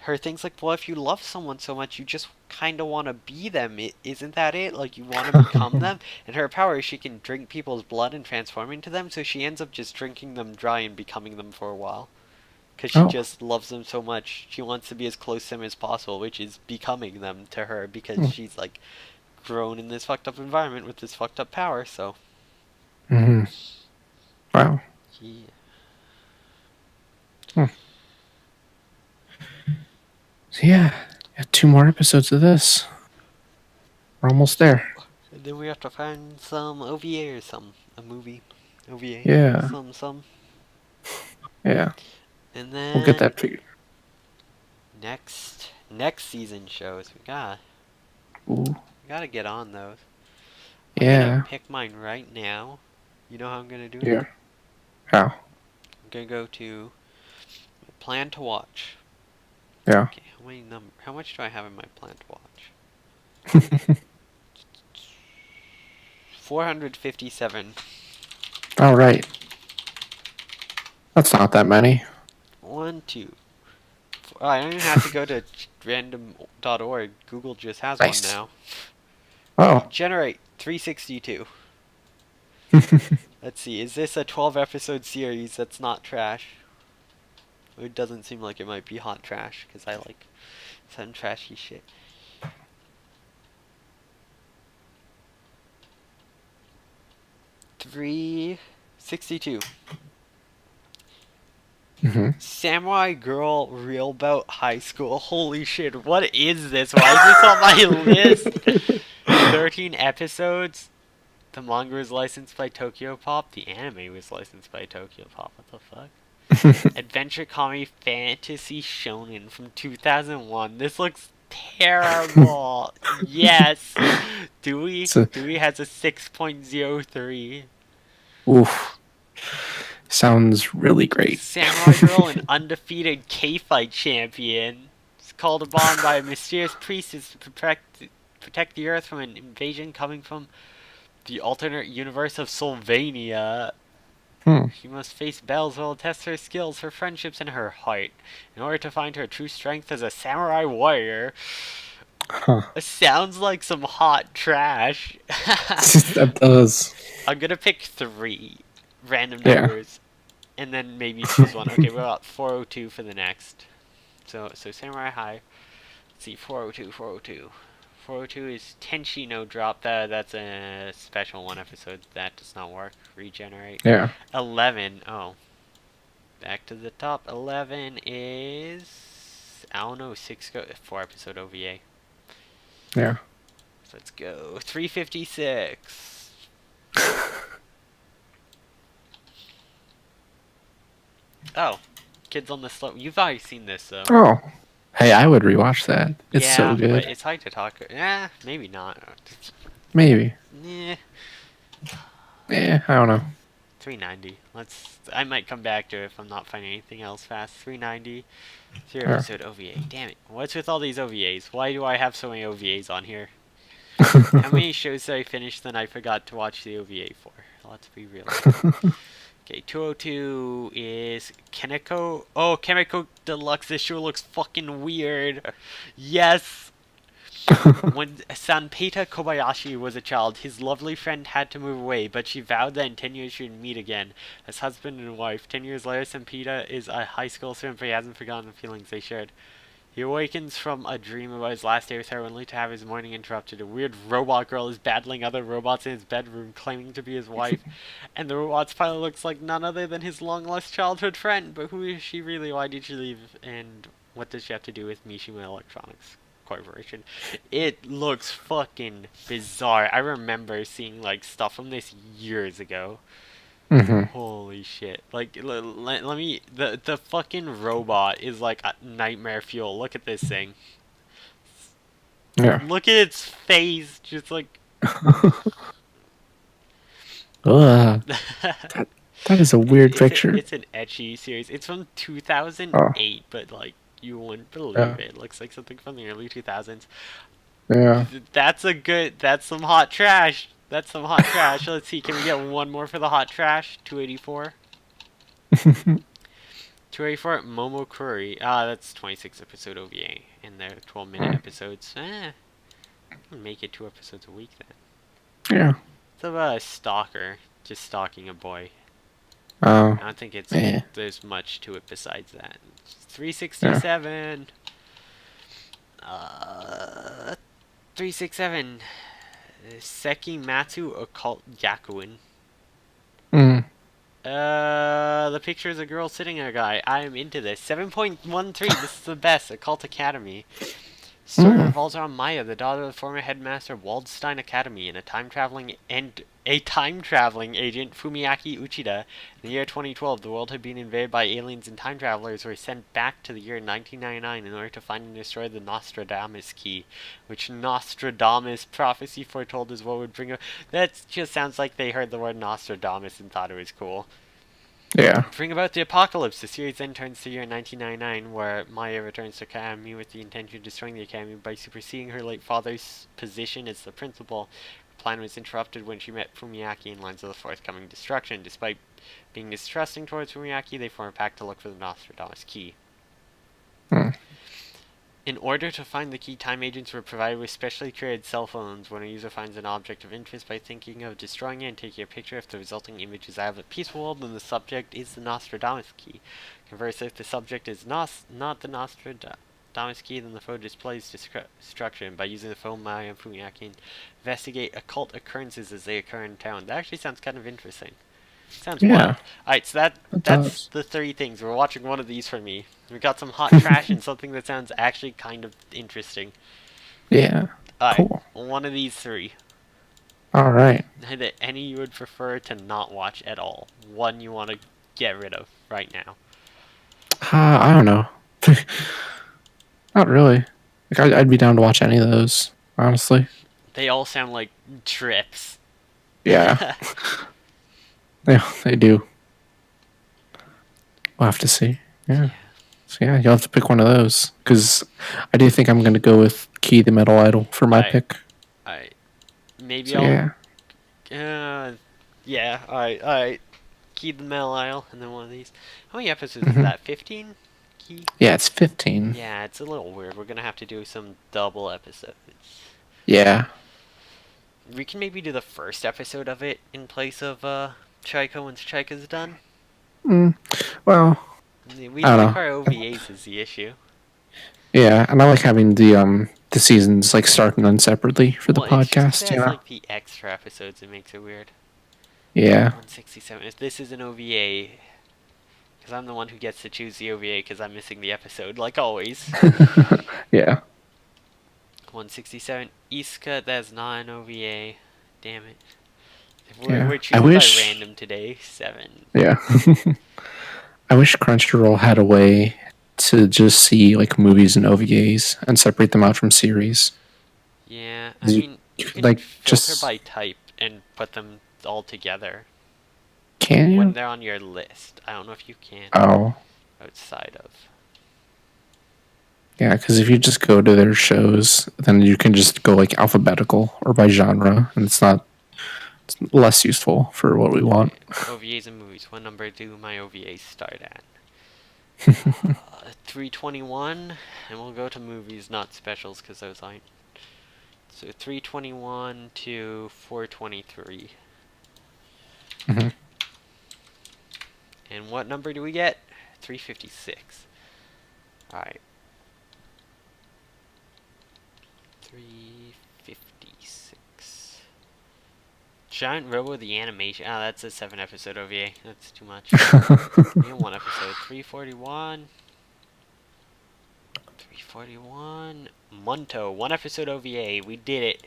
her thing's like, well, if you love someone so much, you just kind of want to be them. Isn't that it? Like, you want to become them? And her power is she can drink people's blood and transform into them, so she ends up just drinking them dry and becoming them for a while. Because she Oh. just loves them so much. She wants to be as close to them as possible, which is becoming them to her, because Hmm. she's, like, grown in this fucked up environment with this fucked up power, so. Hmm. Wow. Yeah. Hmm. So yeah, got 2 more episodes of this. We're almost there. And then we have to find some OVA or a movie. OVA. Yeah. Some. Yeah. And We'll get then that figured. next season shows. Ooh. We gotta get on those. I'm gonna Yeah. pick mine right now. You know how I'm gonna do it? Yeah. How? I'm gonna go to plan to watch. Yeah. Okay, how much do I have in my plan to watch? 457. All right. That's not that many. 1, 2. Oh, I don't even have to go to random.org. Google just has Nice. one now. Oh. Generate 362. Let's see, is this a 12 episode series that's not trash? It doesn't seem like it might be hot trash, because I like some trashy shit. $362. Mm-hmm. Samurai Girl Real Bout High School. Holy shit, what is this? Why is this on my list? 13 episodes. The manga was licensed by Tokyo Pop. The anime was licensed by Tokyo Pop. What the fuck? Adventure Comedy Fantasy Shonen from 2001. This looks terrible. Yes. Dewey has a 6.03. Oof. Sounds really great. Samurai Girl, an undefeated K-fight champion, is called upon by a mysterious priestess to protect the Earth from an invasion coming from the alternate universe of Sylvania. She must face battles that will test her skills, her friendships, and her heart in order to find her true strength as a samurai warrior. Huh. It sounds like some hot trash. That does. I'm gonna pick 3 random Yeah. numbers, and then maybe choose one. Okay, we're about 402 for the next. So Samurai High. Let's see, 402. 402 is Tenshi no drop. That's a special 1 episode. That does not work. Regenerate. Yeah. 11. Oh. Back to the top. 11 is, I don't know, 4 episode OVA. Yeah. So let's go. 356. Oh. Kids on the Slope. You've already seen this, though. Oh. Hey, I would rewatch that. It's yeah, so good. But it's hard to talk. Maybe not. Maybe. Yeah. I don't know. 390. I might come back to it if I'm not finding anything else fast. 390. 3 Yeah. episode OVA. Damn it. What's with all these OVAs? Why do I have so many OVAs on here? How many shows did I finish that I forgot to watch the OVA for? Let's be real. Okay, 202 is Kaneko. Oh, Kaneko Deluxe. This show looks fucking weird. Yes! When Sanpeta Kobayashi was a child, his lovely friend had to move away, but she vowed that in 10 years she would meet again as husband and wife. 10 years later, Sanpeta is a high school student, but he hasn't forgotten the feelings they shared. He awakens from a dream about his last day with her, only to have his morning interrupted. A weird robot girl is battling other robots in his bedroom, claiming to be his wife, and the robot's pilot looks like none other than his long-lost childhood friend. But who is she really? Why did she leave? And what does she have to do with Mishima Electronics Corporation? It looks fucking bizarre. I remember seeing like stuff from this years ago. Mm-hmm. Holy shit. Like, let me... The fucking robot is like a nightmare fuel. Look at this thing. Yeah. Look at its face. Just like... Ugh. That is a weird picture. It's an ecchi series. It's from 2008, but like, you wouldn't believe it. It looks like something from the early 2000s. Yeah. That's some hot trash. That's some hot trash. Let's see, can we get one more for the hot trash? 284. 284 Momokuri. Ah, that's 26 episode OVA, and they're 12-minute episodes. Make it 2 episodes a week then. Yeah. It's about a stalker just stalking a boy. Oh. I don't think Yeah. there's much to it besides that. It's Yeah. 367. 367. Sekimatsu Occult Yakuin. Mm. The picture is a girl sitting on a guy. I am into this. 7.13. This is the best. Occult Academy. Story revolves around Maya, the daughter of the former headmaster of Waldstein Academy, and a time-traveling agent, Fumiaki Uchida. In the year 2012, the world had been invaded by aliens, and time travelers were sent back to the year 1999 in order to find and destroy the Nostradamus key, which Nostradamus prophecy foretold is what would bring. That just sounds like they heard the word Nostradamus and thought it was cool. Yeah. Bring about the apocalypse. The series then turns to the year 1999, where Maya returns to Academy with the intention of destroying the Academy by superseding her late father's position as the principal. Her plan was interrupted when she met Fumiaki and learns of the forthcoming destruction. Despite being distrusting towards Fumiaki, they form a pact to look for the Nostradamus key. In order to find the key, time agents were provided with specially created cell phones. When a user finds an object of interest by thinking of destroying it and taking a picture, if the resulting image is out of a peaceful world, then the subject is the Nostradamus key. Conversely, if the subject is not the Nostradamus key, then the phone displays destruction. By using the phone, Maya and Fumiaki investigate occult occurrences as they occur in town. That actually sounds kind of interesting. Sounds wild. Alright, so that's the 3 things. We're watching one of these for me. We got some hot trash and something that sounds actually kind of interesting. Yeah. Alright, Cool. one of these 3. Alright. Any you would prefer to not watch at all. One you want to get rid of right now. I don't know. Not really. Like I'd be down to watch any of those, honestly. They all sound like trips. Yeah. Yeah, they do. We'll have to see. Yeah. So yeah, you'll have to pick one of those. Because I do think I'm going to go with Key the Metal Idol for my pick. Alright. Maybe So, I'll... yeah, alright. Key the Metal Idol, and then one of these. How many episodes is that? 15? Key? Yeah, it's 15. Yeah, it's a little weird. We're going to have to do some double episodes. Yeah. We can maybe do the first episode of it in place of Chico once Chico's done. Well, We like our OVAs is the issue. Yeah, and I like having the seasons like start and run separately for the podcast. It's like the extra episodes, it makes it weird. Yeah. 167. If this is an OVA, because I'm the one who gets to choose the OVA because I'm missing the episode, like always. Yeah. 167. Iska, that's not an OVA. Damn it. Yeah. We're choosing by random today. 7. Yeah. I wish Crunchyroll had a way to just see like movies and OVAs and separate them out from series. Yeah, I mean, you can like filter by type and put them all together. Can you? When they're on your list. I don't know if you can. Oh. Outside of. Yeah, because if you just go to their shows, then you can just go like alphabetical or by genre, and it's less useful for what we want. OVAs and movies. What number do my OVAs start at? 321, and we'll go to movies, not specials, because those aren't. So 321 to 423. And what number do we get? 356. Alright. 356. Giant Robo the animation. Oh, that's a 7-episode OVA. That's too much. In 1 episode. 341. 341. Munto. 1 episode OVA. We did it.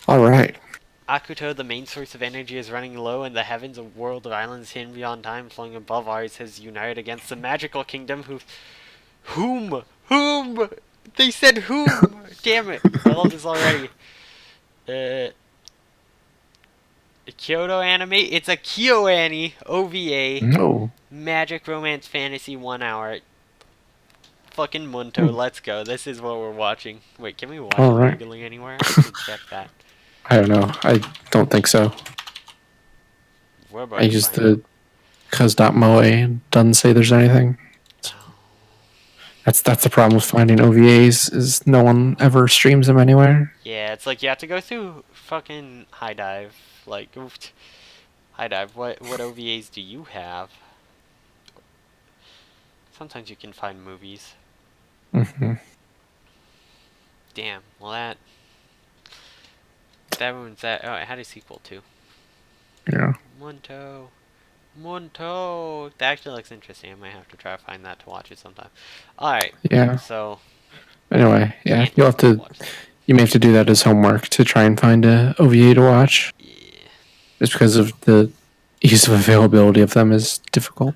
Alright. Akuto, the main source of energy, is running low, and the heavens, a world of islands hidden beyond time, flowing above ours, has united against the magical kingdom Whom? They said whom! Damn it! I love this already. Kyoto anime? It's a KyoAni OVA. No. Magic romance fantasy 1 hour. Fucking Munto, let's go. This is what we're watching. Wait, can we watch it legally anywhere? I should check that. I don't know. I don't think so. I used because .moe doesn't say there's anything. Oh. That's the problem with finding OVAs is no one ever streams them anywhere. Yeah, it's like you have to go through fucking High Dive. Like, High Dive, what OVAs do you have? Sometimes you can find movies. Mm-hmm. Damn, well that one's that. Oh, it had a sequel too. Yeah. Munto. That actually looks interesting. I might have to try to find that to watch it sometime. Alright. Yeah. So. Anyway, yeah, Can't you'll have to. watch that. You may have to do that as homework to try and find a OVA to watch. Yeah. Just because of the ease of availability of them is difficult.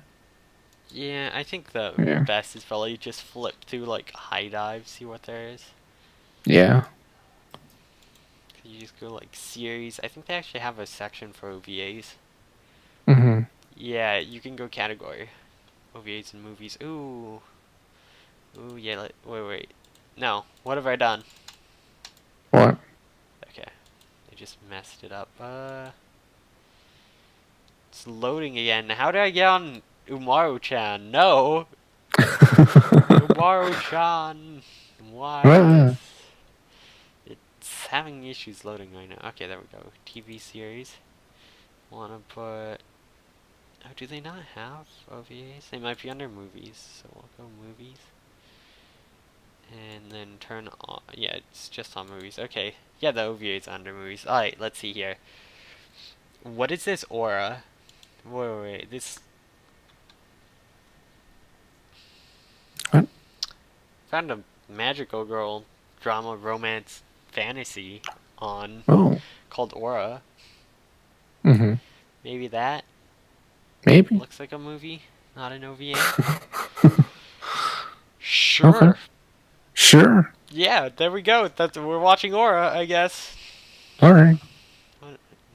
Yeah, I think the Yeah. best is probably just flip through like High Dive, see what there is. Yeah. You just go like series. I think they actually have a section for OVAs. Mm-hmm. Yeah, you can go category. OVAs and movies. Ooh. Ooh, yeah, wait. No, what have I done? What? Okay. I just messed it up. It's loading again. How did I get on Umaru-chan? No! Umaru-chan! Why? What? It's having issues loading right now. Okay, there we go. TV series. Wanna put... Oh, do they not have OVAs? They might be under movies, so we'll go movies. And then turn on... Yeah, it's just on movies. Okay. Yeah, the OVA is under movies. Alright, let's see here. What is this aura? Wait. This... What? Found a magical girl drama romance fantasy on called Aura. Mm-hmm. Maybe that? Maybe. Looks like a movie, not an OVA. Sure. Okay. Sure. Yeah, there we go. We're watching Aura, I guess. All right.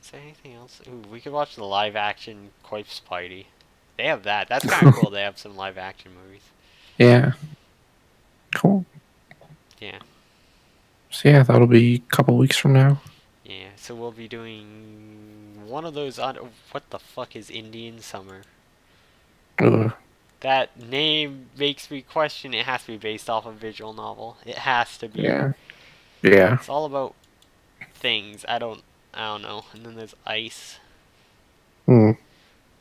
Is there anything else? Ooh, we could watch the live action Corpse Party. They have that. That's kind of cool. They have some live action movies. Yeah. Cool. Yeah. So yeah, that'll be a couple weeks from now. Yeah. So we'll be doing one of those on. What the fuck is Indian Summer? Ugh. That name makes me question. It has to be based off a visual novel. It has to be. Yeah. Yeah. It's all about things. I don't know. And then there's ice. Hmm.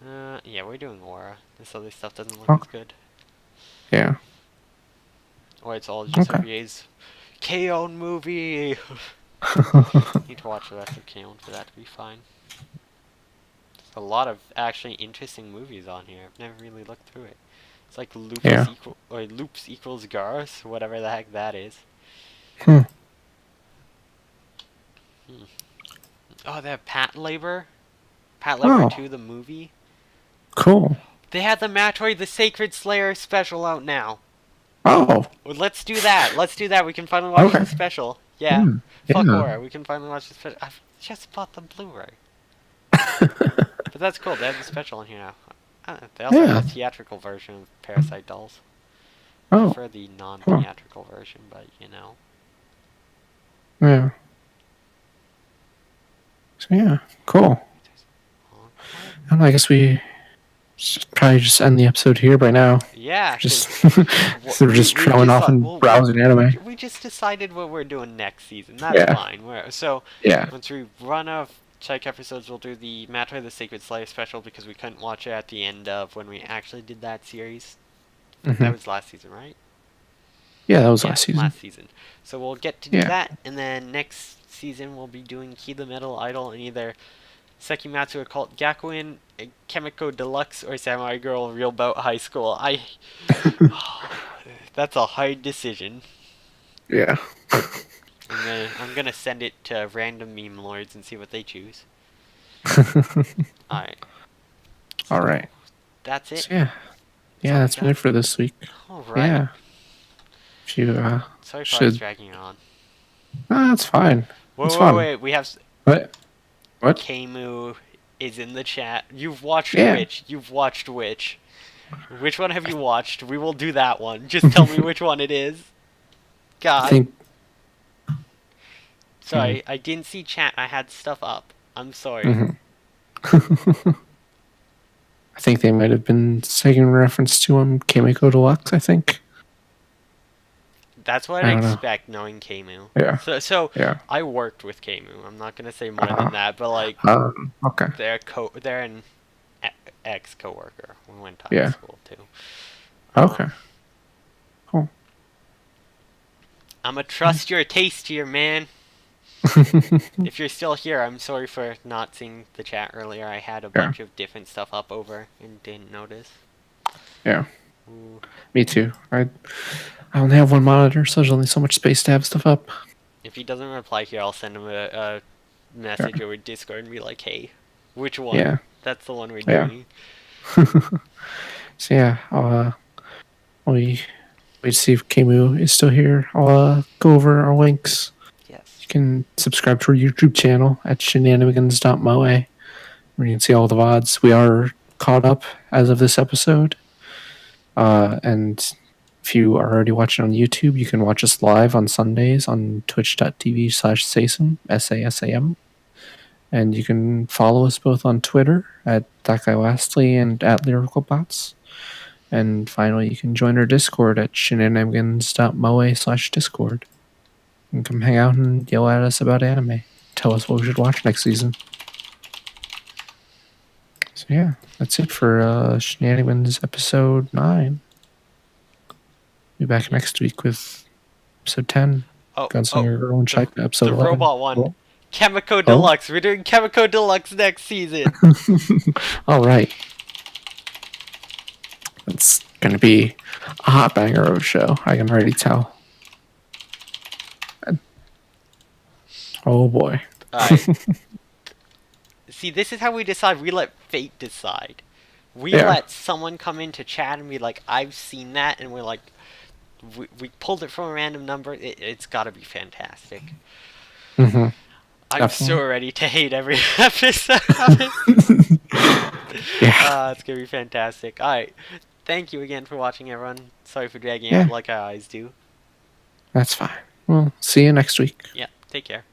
Yeah, we're doing Aura. This other stuff doesn't look as good. Yeah. Or it's all just OVAs. K-On! Movie! Need to watch the rest of K-On! For that to be fine. There's a lot of actually interesting movies on here. I've never really looked through it. It's like Loops equals Garth, whatever the heck that is. Oh, they have Pat Labor 2, the movie. Cool. They had the Matroid the Sacred Slayer special out now. Oh. Well, let's do that. We can finally watch the special. Yeah. Fuck horror. We can finally watch the special. I've just bought the Blu-ray. But that's cool. They have the special in here now. They also have a theatrical version of Parasite Dolls. I prefer the non-theatrical version, but you know. Yeah. So yeah, cool. And I guess we should probably just end the episode here by now. Yeah. We're just showing off and browsing anime. We just decided what we're doing next season. That's fine. Once we run out of Psych episodes, we'll do the Matter of the Sacred Slayer special because we couldn't watch it at the end of when we actually did that series. That was last season, right? Yeah, that was last season. So we'll get to do that, and then next season we'll be doing Key the Metal Idol in either Sekimatsu Occult Gakuin, Chemico Deluxe, or Samurai Girl Real Bout High School. That's a hard decision. Yeah. I'm gonna send it to random meme lords and see what they choose. Alright. Alright. That's it? So, yeah. Yeah, that's been it for this week. Alright. Yeah. If you, sorry for us dragging on. That's fine. Wait. We have... What? Keimu is in the chat. You've watched which? You've watched which? Which one have you watched? We will do that one. Just tell me which one it is. God. Sorry, I didn't see chat. I had stuff up. I'm sorry. I think they might have been taking reference to Kamiko Deluxe, I think. That's what I I'd don't know. expect knowing Keimu. Yeah. So Yeah. I worked with Keimu. I'm not gonna say more than that, but like Okay. they're an ex coworker. We went to high Yeah. school too. Okay. Cool. I'ma trust your taste here, man. If you're still here, I'm sorry for not seeing the chat earlier. I had a Yeah. bunch of different stuff up over and didn't notice. Yeah. Ooh. Me too. I only have one monitor, so there's only so much space to have stuff up. If he doesn't reply here, I'll send him a message over Discord and be like, "Hey, which one? Yeah. That's the one we're Yeah. doing." So yeah, we wait to see if Kemu is still here. I'll go over our links. Yes. You can subscribe to our YouTube channel at shenanimegans.moe, where you can see all the VODs. We are caught up as of this episode. And if you are already watching on YouTube, you can watch us live on Sundays on twitch.tv/Sasam, SASAM. And you can follow us both on Twitter at ThatGuyLastly and at LyricalBots. And finally, you can join our Discord at shenanimegans.moe/Discord. And come hang out and yell at us about anime. Tell us what we should watch next season. So yeah, that's it for Shenanigans episode 9. Be back next week with episode 10. Gunslinger Girl and Shaika episode the 11. robot one. Oh. Chemico Deluxe. We're doing Chemico Deluxe next season. All right. It's going to be a hot banger of a show. I can already tell. Oh boy. See, this is how we decide. We let fate decide. We Yeah. let someone come into chat and be like, "I've seen that," and we're like, we pulled it from a random number. It's got to be fantastic. Mm-hmm. I'm so ready to hate every episode of it. Yeah. It's gonna be fantastic. Alright. Thank you again for watching, everyone. Sorry for dragging Yeah. out like I always do. That's fine. Well, see you next week. Yeah, take care.